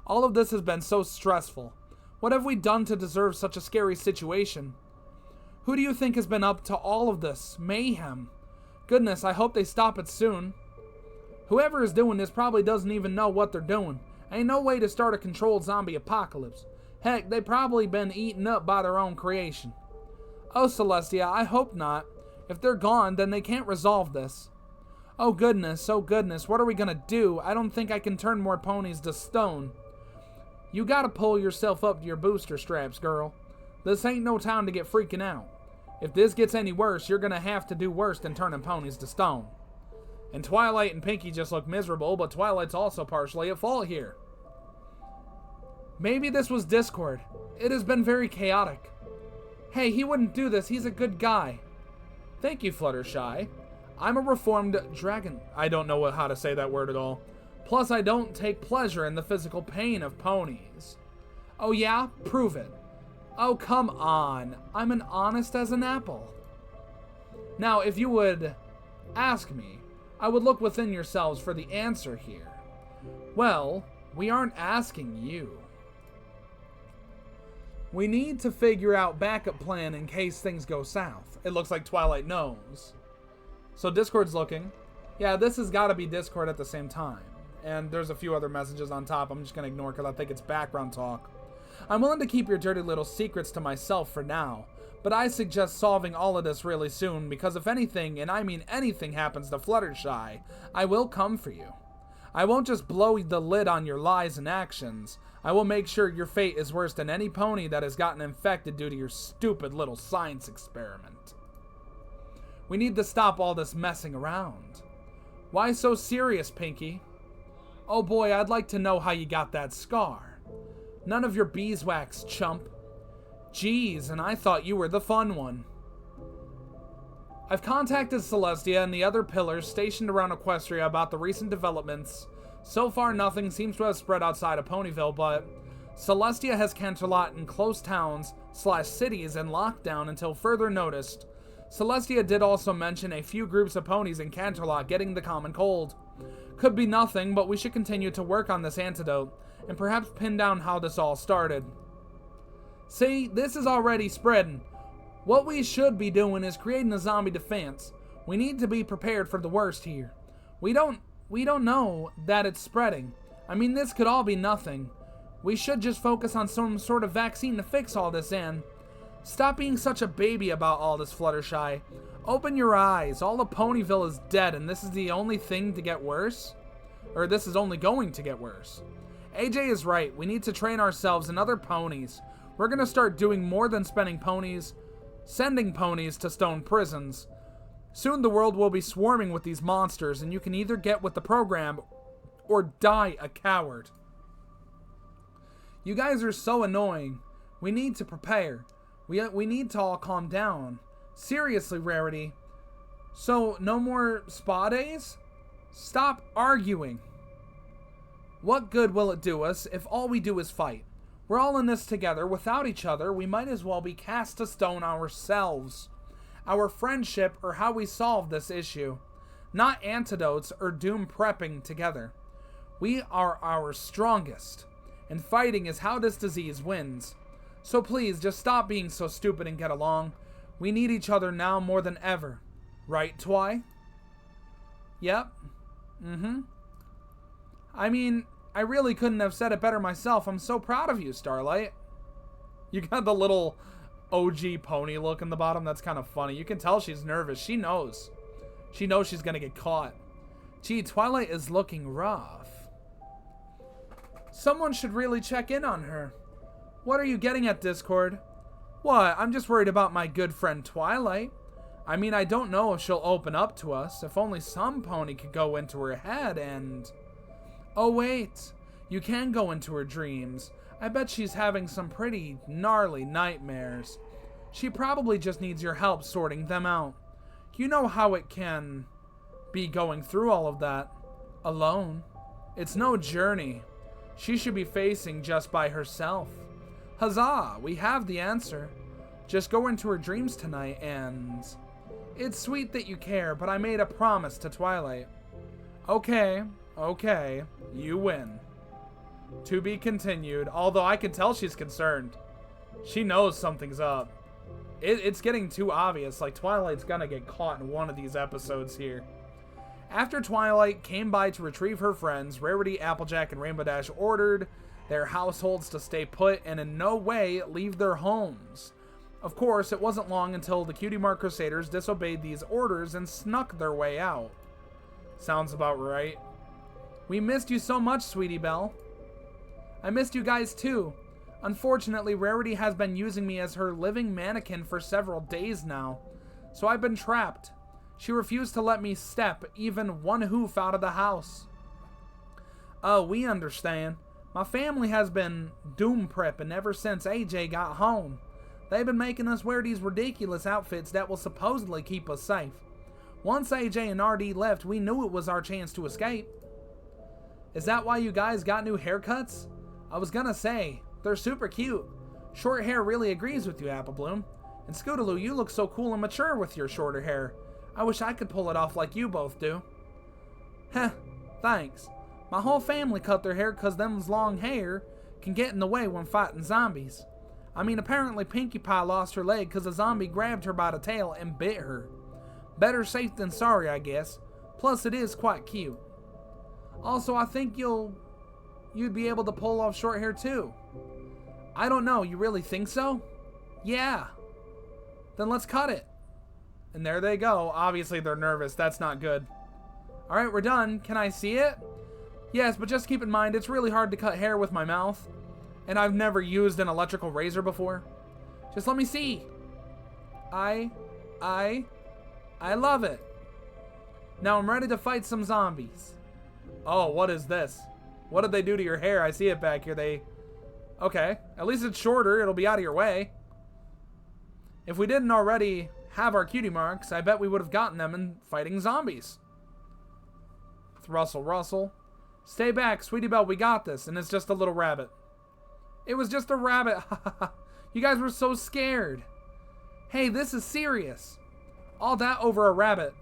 All of this has been so stressful. What have we done to deserve such a scary situation? Who do you think has been up to all of this mayhem? Goodness, I hope they stop it soon. Whoever is doing this probably doesn't even know what they're doing. Ain't no way to start a controlled zombie apocalypse. Heck, they probably been eaten up by their own creation. Oh, Celestia, I hope not. If they're gone, then they can't resolve this. Oh goodness, what are we gonna do? I don't think I can turn more ponies to stone. You gotta pull yourself up to your booster straps, girl. This ain't no time to get freaking out. If this gets any worse, you're gonna have to do worse than turning ponies to stone. And Twilight and Pinky just look miserable, but Twilight's also partially at fault here. Maybe this was Discord. It has been very chaotic. Hey, he wouldn't do this. He's a good guy. Thank you, Fluttershy. I'm a reformed dragon. I don't know how to say that word at all. Plus, I don't take pleasure in the physical pain of ponies. Oh yeah? Prove it. Oh, come on. I'm an honest as an apple. Now, if you would ask me, I would look within yourselves for the answer here. Well, we aren't asking you. We need to figure out backup plan in case things go south. It looks like Twilight knows. So Discord's looking. Yeah, this has got to be Discord at the same time. And there's a few other messages on top I'm just going to ignore because I think it's background talk. I'm willing to keep your dirty little secrets to myself for now, but I suggest solving all of this really soon because if anything, and I mean anything, happens to Fluttershy, I will come for you. I won't just blow the lid on your lies and actions. I will make sure your fate is worse than any pony that has gotten infected due to your stupid little science experiment. We need to stop all this messing around. Why so serious, Pinky? Oh boy, I'd like to know how you got that scar. None of your beeswax, chump. Geez, and I thought you were the fun one. I've contacted Celestia and the other pillars stationed around Equestria about the recent developments. So far, nothing seems to have spread outside of Ponyville, but Celestia has Canterlot in close towns/cities in lockdown until further notice. Celestia did also mention a few groups of ponies in Canterlot getting the common cold. Could be nothing, but we should continue to work on this antidote, and perhaps pin down how this all started. See, this is already spreading. What we should be doing is creating a zombie defense. We need to be prepared for the worst here. We don't know that it's spreading. I mean, this could all be nothing. We should just focus on some sort of vaccine to fix all this in. Stop being such a baby about all this, Fluttershy. Open your eyes. All of Ponyville is dead, and this is the only thing to get worse? Or this is only going to get worse. AJ is right. We need to train ourselves and other ponies. We're going to start doing more than sending ponies to stone prisons. Soon the world will be swarming with these monsters, and you can either get with the program or die a coward. You guys are so annoying. We need to prepare. We need to all calm down. Seriously, Rarity. So, no more spa days? Stop arguing. What good will it do us if all we do is fight? We're all in this together. Without each other, we might as well be cast to stone ourselves. Our friendship or how we solve this issue. Not antidotes or doom prepping together. We are our strongest. And fighting is how this disease wins. So please, just stop being so stupid and get along. We need each other now more than ever. Right, Twi? Yep. I mean, I really couldn't have said it better myself. I'm so proud of you, Starlight. You got the little OG pony look in the bottom. That's kind of funny. You can tell she's nervous. She knows. She knows she's going to get caught. Gee, Twilight is looking rough. Someone should really check in on her. What are you getting at, Discord? What? I'm just worried about my good friend Twilight. I mean, I don't know if she'll open up to us. If only some pony could go into her head and... Oh, wait. You can go into her dreams. I bet she's having some pretty gnarly nightmares. She probably just needs your help sorting them out. You know how it can be going through all of that alone. It's no journey she should be facing just by herself. Huzzah! We have the answer. Just go into her dreams tonight and... It's sweet that you care, but I made a promise to Twilight. Okay, okay, you win. To be continued, although I can tell she's concerned. She knows something's up. It's getting too obvious, like Twilight's gonna get caught in one of these episodes here. After Twilight came by to retrieve her friends, Rarity, Applejack, and Rainbow Dash ordered their households to stay put and in no way leave their homes. Of course, it wasn't long until the Cutie Mark Crusaders disobeyed these orders and snuck their way out. Sounds about right. We missed you so much, Sweetie Belle. I missed you guys too. Unfortunately, Rarity has been using me as her living mannequin for several days now, so I've been trapped. She refused to let me step even one hoof out of the house. Oh, we understand. My family has been doom prepping ever since AJ got home. They've been making us wear these ridiculous outfits that will supposedly keep us safe. Once AJ and RD left, we knew it was our chance to escape. Is that why you guys got new haircuts? I was gonna say, they're super cute. Short hair really agrees with you, Apple Bloom. And Scootaloo, you look so cool and mature with your shorter hair. I wish I could pull it off like you both do. Heh, thanks. My whole family cut their hair cause them's long hair can get in the way when fighting zombies. I mean, apparently Pinkie Pie lost her leg cause a zombie grabbed her by the tail and bit her. Better safe than sorry, I guess. Plus, it is quite cute. Also, I think you'd be able to pull off short hair too. I don't know, you really think so? Yeah. Then let's cut it. And there they go. Obviously, they're nervous. That's not good. Alright, we're done. Can I see it? Yes, but just keep in mind, it's really hard to cut hair with my mouth. And I've never used an electrical razor before. Just let me see. I love it. Now I'm ready to fight some zombies. Oh, what is this? What did they do to your hair? I see it back here. Okay, at least it's shorter. It'll be out of your way. If we didn't already have our cutie marks, I bet we would have gotten them in fighting zombies. Rustle, rustle. Stay back, Sweetie Belle, we got this. And it's just a little rabbit. It was just a rabbit. You guys were so scared. Hey, this is serious. All that over a rabbit.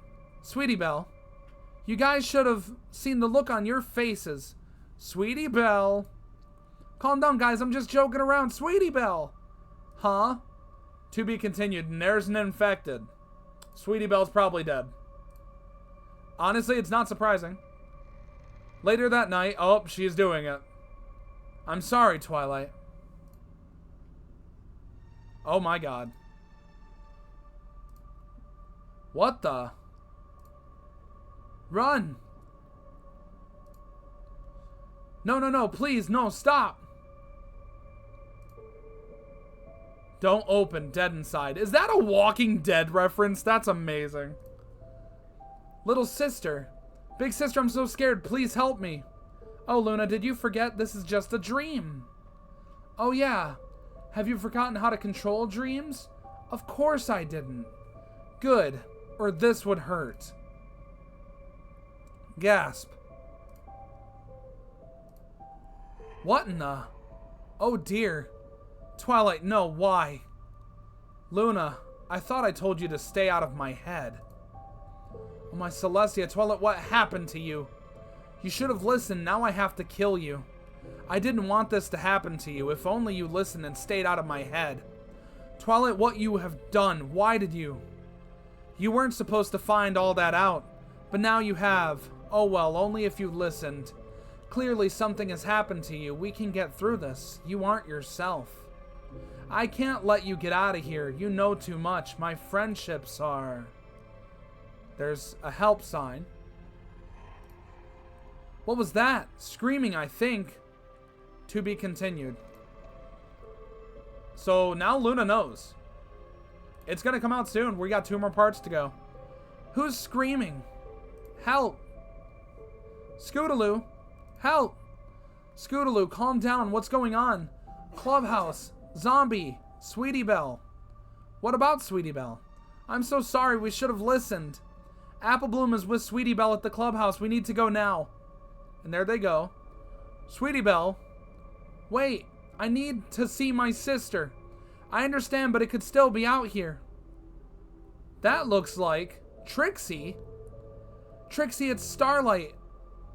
Sweetie Belle, you guys should have seen the look on your faces. Sweetie Belle. Calm down, guys. I'm just joking around. Sweetie Belle. Huh? To be continued. And there's an infected. Sweetie Belle's probably dead. Honestly, it's not surprising. Later that night, oh, she's doing it. I'm sorry, Twilight. Oh my god. What the? Run! No, no, no, please, no, stop! Don't open, dead inside. Is that a Walking Dead reference? That's amazing. Little sister. Big sister, I'm so scared. Please help me. Oh, Luna, did you forget this is just a dream? Oh, yeah. Have you forgotten how to control dreams? Of course I didn't. Good, or this would hurt. Gasp. What in the... Oh, dear. Twilight, no, why? Luna, I thought I told you to stay out of my head. Oh, my Celestia, Twilight, what happened to you? You should have listened, now I have to kill you. I didn't want this to happen to you, if only you listened and stayed out of my head. Twilight, what you have done, why did you? You weren't supposed to find all that out, but now you have. Oh well, only if you listened. Clearly something has happened to you, we can get through this. You aren't yourself. I can't let you get out of here, you know too much, my friendships are... There's a help sign. What was that? Screaming, I think. To be continued. So now Luna knows. It's gonna come out soon. We got 2 more parts to go. Who's screaming? Help! Scootaloo! Help! Scootaloo, calm down. What's going on? Clubhouse. Zombie. Sweetie Belle. What about Sweetie Belle? I'm so sorry. We should have listened. Apple Bloom is with Sweetie Belle at the clubhouse. We need to go now. And there they go. Sweetie Belle. Wait. I need to see my sister. I understand, but it could still be out here. That looks like Trixie. Trixie, it's Starlight.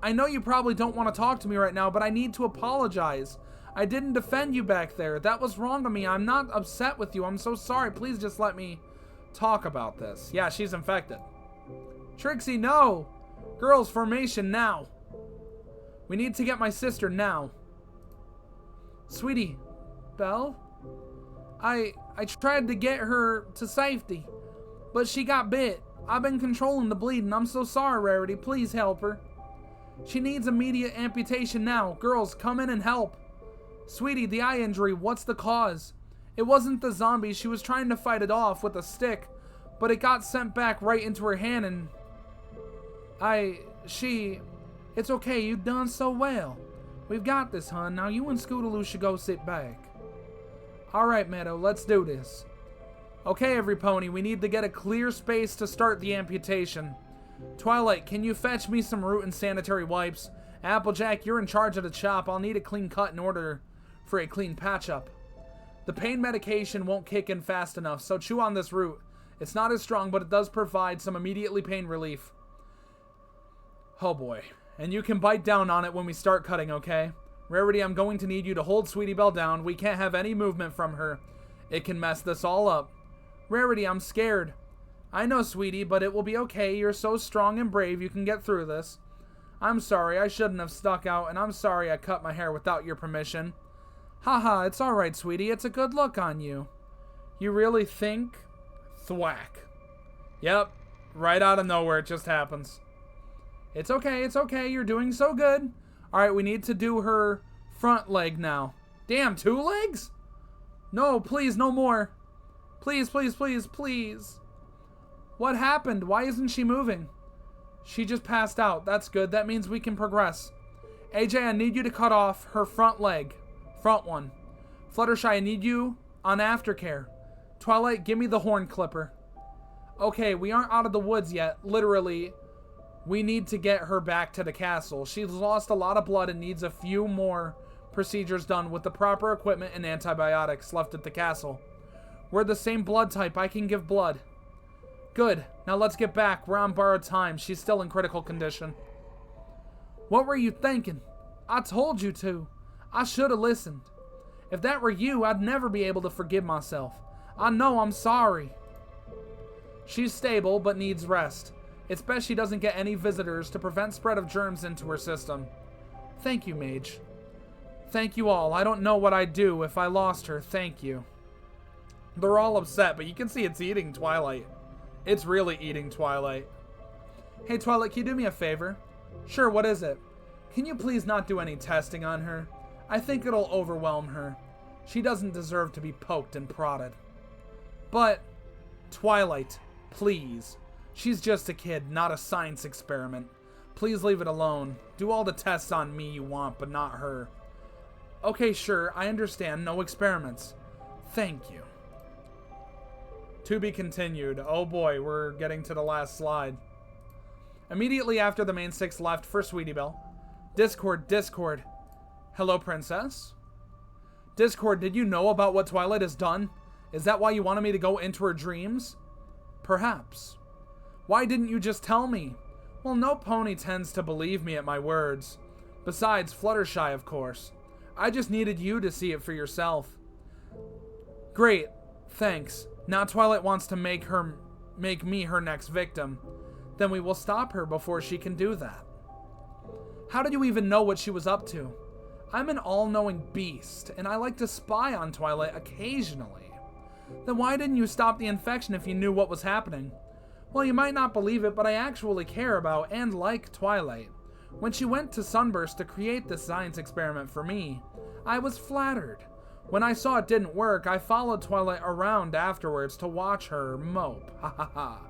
I know you probably don't want to talk to me right now, but I need to apologize. I didn't defend you back there. That was wrong of me. I'm not upset with you. I'm so sorry. Please just let me talk about this. Yeah, she's infected. Trixie, no. Girls, formation now. We need to get my sister now. Sweetie, Belle? I tried to get her to safety, but she got bit. I've been controlling the bleeding. I'm so sorry, Rarity. Please help her. She needs immediate amputation now. Girls, come in and help. Sweetie, the eye injury, what's the cause? It wasn't the zombie. She was trying to fight it off with a stick, but it got sent back right into her hand and... It's okay, you've done so well. We've got this, hon. Now you and Scootaloo should go sit back. Alright, Meadow, let's do this. Okay, everypony, we need to get a clear space to start the amputation. Twilight, can you fetch me some root and sanitary wipes? Applejack, you're in charge of the chop. I'll need a clean cut in order for a clean patch-up. The pain medication won't kick in fast enough, so chew on this root. It's not as strong, but it does provide some immediately pain relief. Oh boy. And you can bite down on it when we start cutting, okay? Rarity, I'm going to need you to hold Sweetie Belle down. We can't have any movement from her. It can mess this all up. Rarity, I'm scared. I know, sweetie, but it will be okay. You're so strong and brave, you can get through this. I'm sorry, I shouldn't have stuck out, and I'm sorry I cut my hair without your permission. Haha, it's alright, sweetie. It's a good look on you. You really think? Thwack. Yep, right out of nowhere it just happens. It's okay, you're doing so good. Alright, we need to do her front leg now. Damn, 2 legs? No, please, no more. Please, please, please, please. What happened? Why isn't she moving? She just passed out. That's good. That means we can progress. AJ, I need you to cut off her front leg. Front one. Fluttershy, I need you on aftercare. Twilight, give me the horn clipper. Okay, we aren't out of the woods yet. Literally, we need to get her back to the castle. She's lost a lot of blood and needs a few more procedures done with the proper equipment and antibiotics left at the castle. We're the same blood type. I can give blood. Good. Now let's get back. We're on borrowed time. She's still in critical condition. What were you thinking? I told you to. I should have listened. If that were you, I'd never be able to forgive myself. I know I'm sorry. She's stable, but needs rest. It's best she doesn't get any visitors to prevent spread of germs into her system. Thank you, Mage. Thank you all. I don't know what I'd do if I lost her. Thank you. They're all upset, but you can see it's eating Twilight. It's really eating Twilight. Hey, Twilight, can you do me a favor? Sure, what is it? Can you please not do any testing on her? I think it'll overwhelm her. She doesn't deserve to be poked and prodded. But, Twilight, please. She's just a kid, not a science experiment. Please leave it alone. Do all the tests on me you want, but not her. Okay, sure, I understand. No experiments. Thank you. To be continued. Oh boy, we're getting to the last slide. Immediately after the main 6 left for Sweetie Belle. Discord. Hello, Princess? Discord, did you know about what Twilight has done? Is that why you wanted me to go into her dreams? Perhaps. Why didn't you just tell me? Well, no pony tends to believe me at my words. Besides, Fluttershy, of course. I just needed you to see it for yourself. Great. Thanks. Now Twilight wants to make me her next victim. Then we will stop her before she can do that. How did you even know what she was up to? I'm an all-knowing beast, and I like to spy on Twilight occasionally. Then why didn't you stop the infection if you knew what was happening? Well, you might not believe it, but I actually care about and like Twilight. When she went to Sunburst to create this science experiment for me, I was flattered. When I saw it didn't work, I followed Twilight around afterwards to watch her mope. Ha ha ha.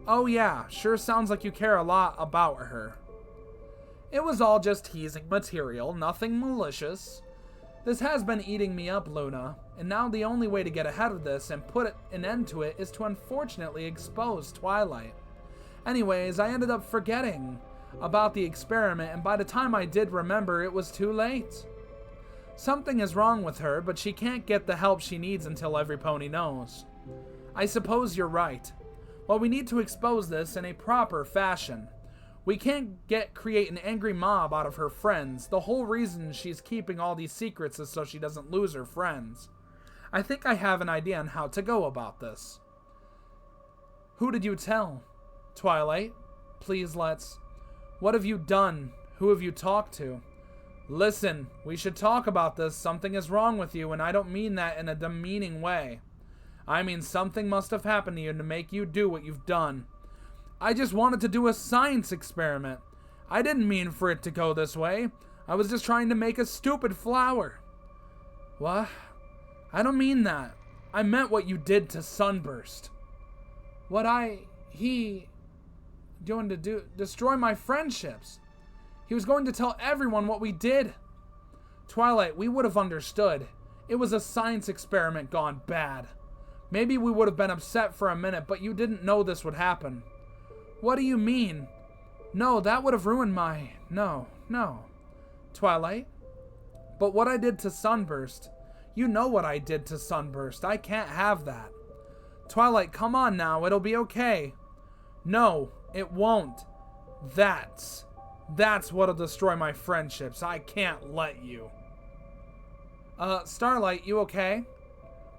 Oh yeah, sure sounds like you care a lot about her. It was all just teasing material, nothing malicious. This has been eating me up, Luna, and now the only way to get ahead of this and put an end to it is to unfortunately expose Twilight. Anyways, I ended up forgetting about the experiment, and by the time I did remember, it was too late. Something is wrong with her, but she can't get the help she needs until every pony knows. I suppose you're right. Well, we need to expose this in a proper fashion. We can't create an angry mob out of her friends. The whole reason she's keeping all these secrets is so she doesn't lose her friends. I think I have an idea on how to go about this. Who did you tell? Twilight, please let's... What have you done? Who have you talked to? Listen, we should talk about this. Something is wrong with you, and I don't mean that in a demeaning way. I mean something must have happened to you to make you do what you've done. I just wanted to do a science experiment. I didn't mean for it to go this way. I was just trying to make a stupid flower. What? I don't mean that. I meant what you did to Sunburst. He doing to destroy my friendships. He was going to tell everyone what we did. Twilight, we would have understood. It was a science experiment gone bad. Maybe we would have been upset for a minute, but you didn't know this would happen. What do you mean? No, that would have ruined my... No. Twilight? But what I did to Sunburst... You know what I did to Sunburst. I can't have that. Twilight, come on now. It'll be okay. No, it won't. That's what'll destroy my friendships. I can't let you. Starlight, you okay?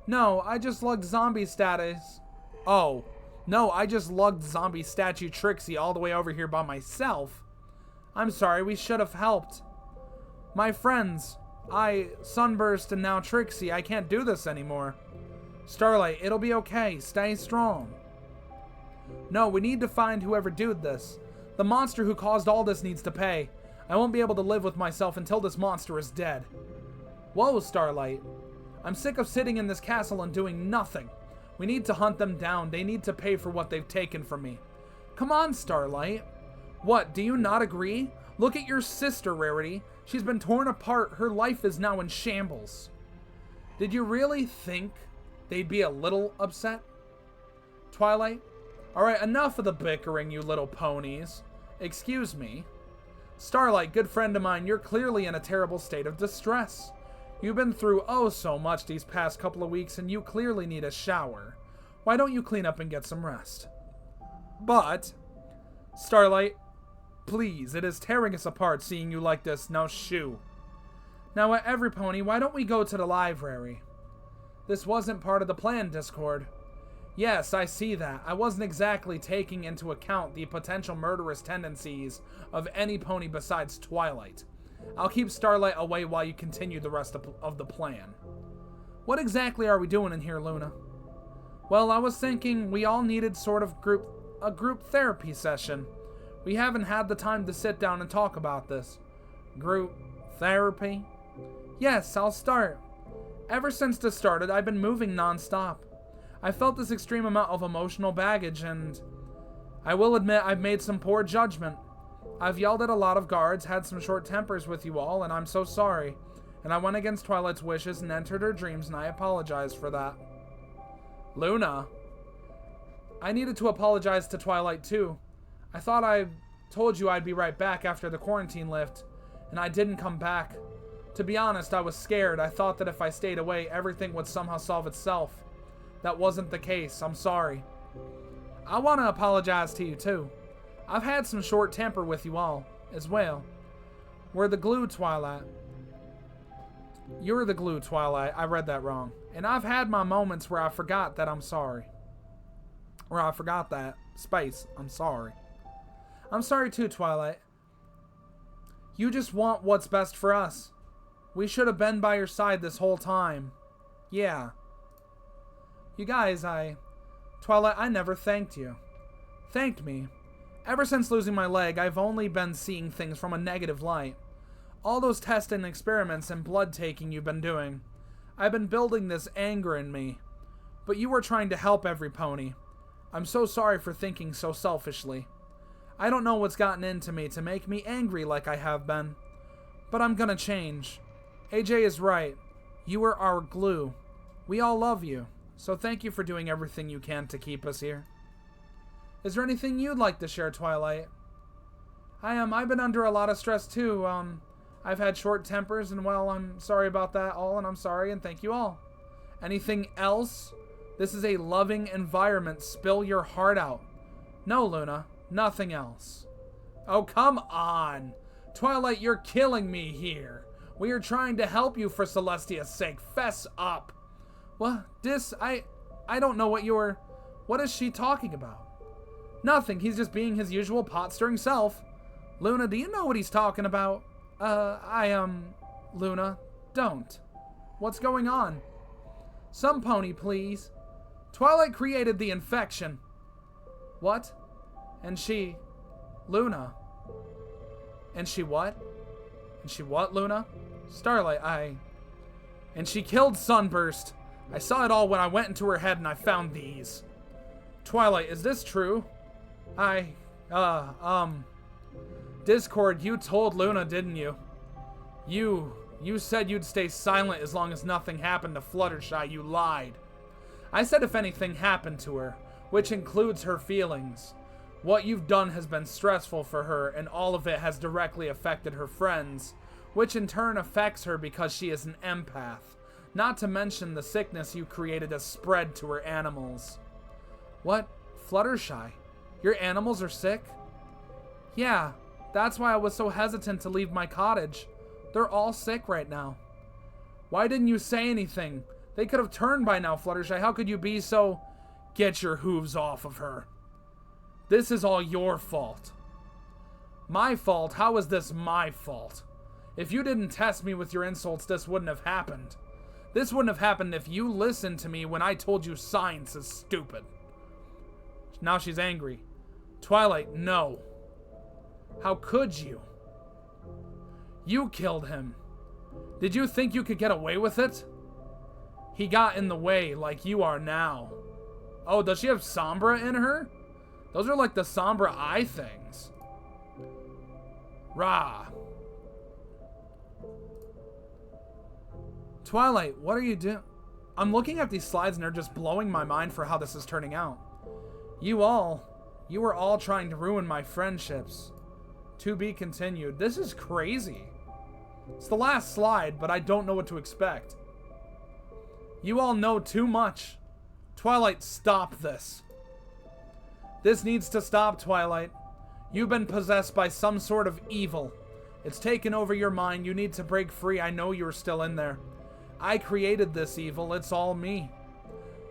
No, I just lugged zombie status. Oh. No, I just lugged zombie statue Trixie all the way over here by myself. I'm sorry, we should have helped. My friends, Sunburst and now Trixie, I can't do this anymore. Starlight, it'll be okay. Stay strong. No, we need to find whoever did this. The monster who caused all this needs to pay. I won't be able to live with myself until this monster is dead. Whoa, Starlight. I'm sick of sitting in this castle and doing nothing. We need to hunt them down. They need to pay for what they've taken from me. Come on, Starlight. What, do you not agree? Look at your sister, Rarity. She's been torn apart. Her life is now in shambles. Did you really think they'd be a little upset? Twilight? Alright, enough of the bickering, you little ponies. Excuse me. Starlight, good friend of mine, you're clearly in a terrible state of distress. You've been through oh so much these past couple of weeks, and you clearly need a shower. Why don't you clean up and get some rest? But, Starlight, please, it is tearing us apart seeing you like this. Now shoo. Now at every pony, why don't we go to the library? This wasn't part of the plan, Discord. Yes, I see that. I wasn't exactly taking into account the potential murderous tendencies of any pony besides Twilight. I'll keep Starlight away while you continue the rest of the plan. What exactly are we doing in here, Luna? Well, I was thinking we all needed sort of a group therapy session. We haven't had the time to sit down and talk about this. Group therapy? Yes, I'll start. Ever since this started, I've been moving non-stop. I felt this extreme amount of emotional baggage, and I will admit I've made some poor judgment. I've yelled at a lot of guards, had some short tempers with you all, and I'm so sorry. And I went against Twilight's wishes and entered her dreams, and I apologize for that. Luna? I needed to apologize to Twilight too. I thought I told you I'd be right back after the quarantine lift, and I didn't come back. To be honest, I was scared. I thought that if I stayed away, everything would somehow solve itself. That wasn't the case. I'm sorry. I want to apologize to you too. I've had some short temper with you all, as well. We're the glue, Twilight. You're the glue, Twilight. I read that wrong. And I've had my moments where I forgot that I'm sorry. Or I forgot that. Space. I'm sorry. I'm sorry too, Twilight. You just want what's best for us. We should have been by your side this whole time. Yeah. You guys, Twilight, I never thanked you. Thanked me. Ever since losing my leg, I've only been seeing things from a negative light. All those tests and experiments and blood taking you've been doing. I've been building this anger in me. But you were trying to help every pony. I'm so sorry for thinking so selfishly. I don't know what's gotten into me to make me angry like I have been. But I'm gonna change. AJ is right. You are our glue. We all love you. So thank you for doing everything you can to keep us here. Is there anything you'd like to share, Twilight? I've been under a lot of stress too. I've had short tempers, and well, I'm sorry about that all, and I'm sorry, and thank you all. Anything else? This is a loving environment. Spill your heart out. No, Luna. Nothing else. Oh, come on. Twilight, you're killing me here. We are trying to help you for Celestia's sake. Fess up. What? I don't know what you're... What is she talking about? Nothing. He's just being his usual pot-stirring self. Luna, do you know what he's talking about? Luna, don't. What's going on? Some pony, please. Twilight created the infection. What? And she... Luna. And she what? And she what, Luna? Starlight, And she killed Sunburst. I saw it all when I went into her head and I found these. Twilight, is this true? Discord, you told Luna, didn't you? You said you'd stay silent as long as nothing happened to Fluttershy. You lied. I said if anything happened to her, which includes her feelings. What you've done has been stressful for her, and all of it has directly affected her friends, which in turn affects her because she is an empath. Not to mention the sickness you created has spread to her animals. What? Fluttershy? Your animals are sick? Yeah, that's why I was so hesitant to leave my cottage. They're all sick right now. Why didn't you say anything? They could have turned by now, Fluttershy. How could you be so... Get your hooves off of her. This is all your fault. My fault? How is this my fault? If you didn't test me with your insults, this wouldn't have happened. This wouldn't have happened if you listened to me when I told you science is stupid. Now she's angry. Twilight, no. How could you? You killed him. Did you think you could get away with it? He got in the way like you are now. Oh, does she have Sombra in her? Those are like the Sombra eye things. Rah. Twilight, what are you doing? I'm looking at these slides and they're just blowing my mind for how this is turning out. You were all trying to ruin my friendships. To be continued. This is crazy. It's the last slide, but I don't know what to expect. You all know too much. Twilight, stop this. This needs to stop, Twilight. You've been possessed by some sort of evil. It's taken over your mind. You need to break free. I know you're still in there. I created this evil. It's all me.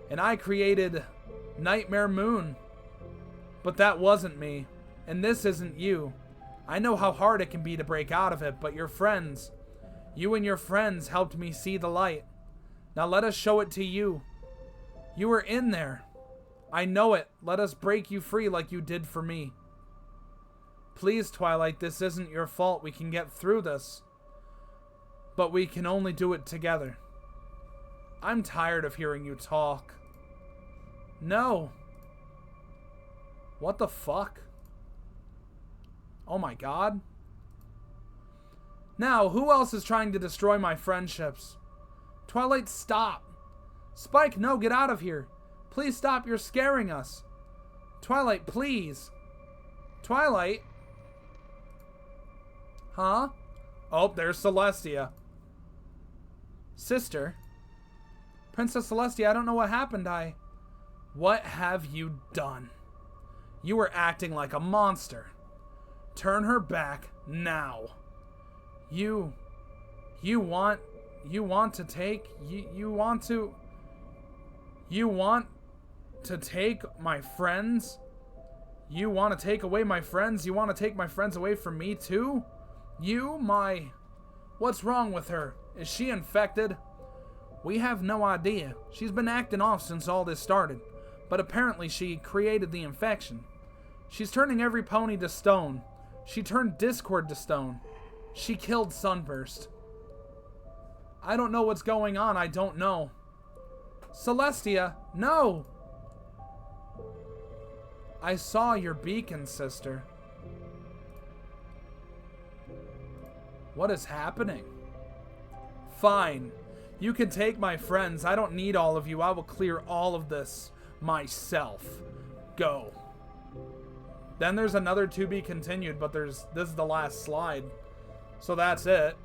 And I created Nightmare Moon. But that wasn't me. And this isn't you. I know how hard it can be to break out of it, but your friends, you and your friends helped me see the light. Now let us show it to you. You were in there. I know it. Let us break you free like you did for me. Please, Twilight, this isn't your fault. We can get through this. But we can only do it together. I'm tired of hearing you talk. No. What the fuck? Oh my god. Now, who else is trying to destroy my friendships? Twilight, stop. Spike, no, get out of here. Please stop, you're scaring us. Twilight, please. Twilight? Huh? Oh, there's Celestia. Sister? Princess Celestia, I don't know what happened. What have you done? You were acting like a monster. Turn her back now. You want to take my friends? You want to take away my friends? You want to take my friends away from me too? What's wrong with her? Is she infected? We have no idea. She's been acting off since all this started, but apparently she created the infection. She's turning every pony to stone. She turned Discord to stone. She killed Sunburst. I don't know what's going on. I don't know. Celestia, no! I saw your beacon, sister. What is happening? Fine. You can take my friends. I don't need all of you. I will clear all of this myself. Go. Then there's another to be continued, but this is the last slide. So that's it.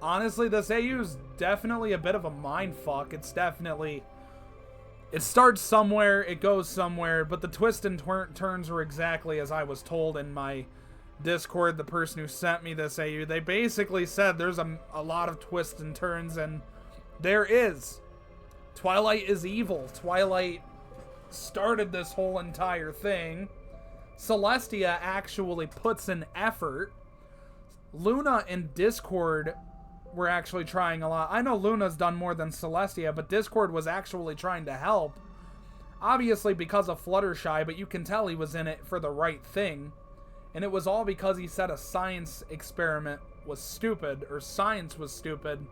Honestly, this AU is definitely a bit of a mindfuck. It's definitely... It starts somewhere, it goes somewhere, but the twists and turns are exactly as I was told in my Discord, the person who sent me this AU. They basically said there's a lot of twists and turns, and there is. Twilight is evil. Twilight started this whole entire thing. Celestia actually puts in effort. Luna and Discord were actually trying a lot. I know Luna's done more than Celestia, but Discord was actually trying to help. Obviously because of Fluttershy, but you can tell he was in it for the right thing. And it was all because he said a science experiment was stupid, or science was stupid.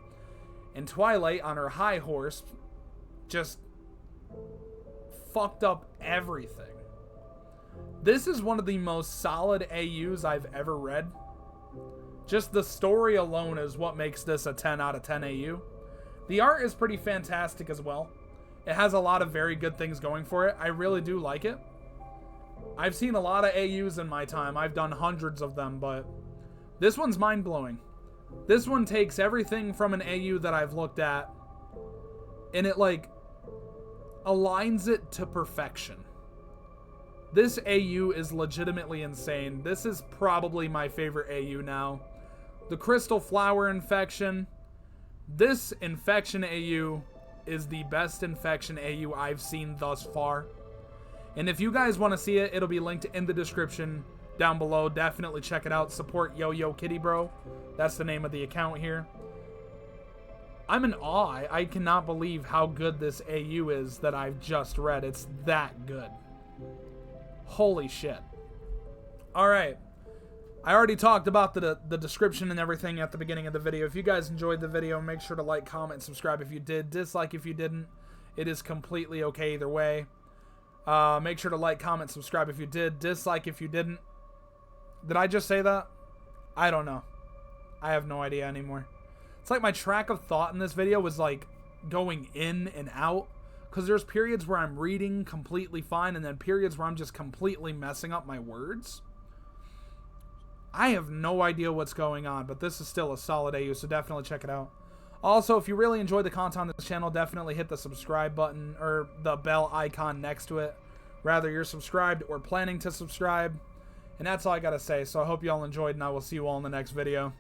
And Twilight, on her high horse, just fucked up everything. This is one of the most solid AUs I've ever read. Just the story alone is what makes this a 10 out of 10 AU. The art is pretty fantastic as well. It has a lot of very good things going for it. I really do like it. I've seen a lot of AUs in my time. I've done hundreds of them, but this one's mind-blowing. This one takes everything from an AU that I've looked at, and it, like, aligns it to perfection. This AU is legitimately insane. This is probably my favorite AU now. The Crystal Flower Infection. This Infection AU is the best Infection AU I've seen thus far. And if you guys want to see it, it'll be linked in the description down below. Definitely check it out. Support Yo-Yo Kitty Bro. That's the name of the account here. I'm in awe. I cannot believe how good this AU is that I've just read. It's that good. Holy shit. Alright. I already talked about the description and everything at the beginning of the video. If you guys enjoyed the video, make sure to like, comment, and subscribe if you did. Dislike if you didn't. It is completely okay either way. Make sure to like, comment, subscribe if you did. Dislike if you didn't. Did I just say that? I don't know. I have no idea anymore. It's like my track of thought in this video was like going in and out. Because there's periods where I'm reading completely fine, and then periods where I'm just completely messing up my words. I have no idea what's going on, but this is still a solid AU, so definitely check it out. Also, if you really enjoy the content on this channel, definitely hit the subscribe button, or the bell icon next to it. Rather you're subscribed or planning to subscribe. And that's all I gotta say, so I hope you all enjoyed, and I will see you all in the next video.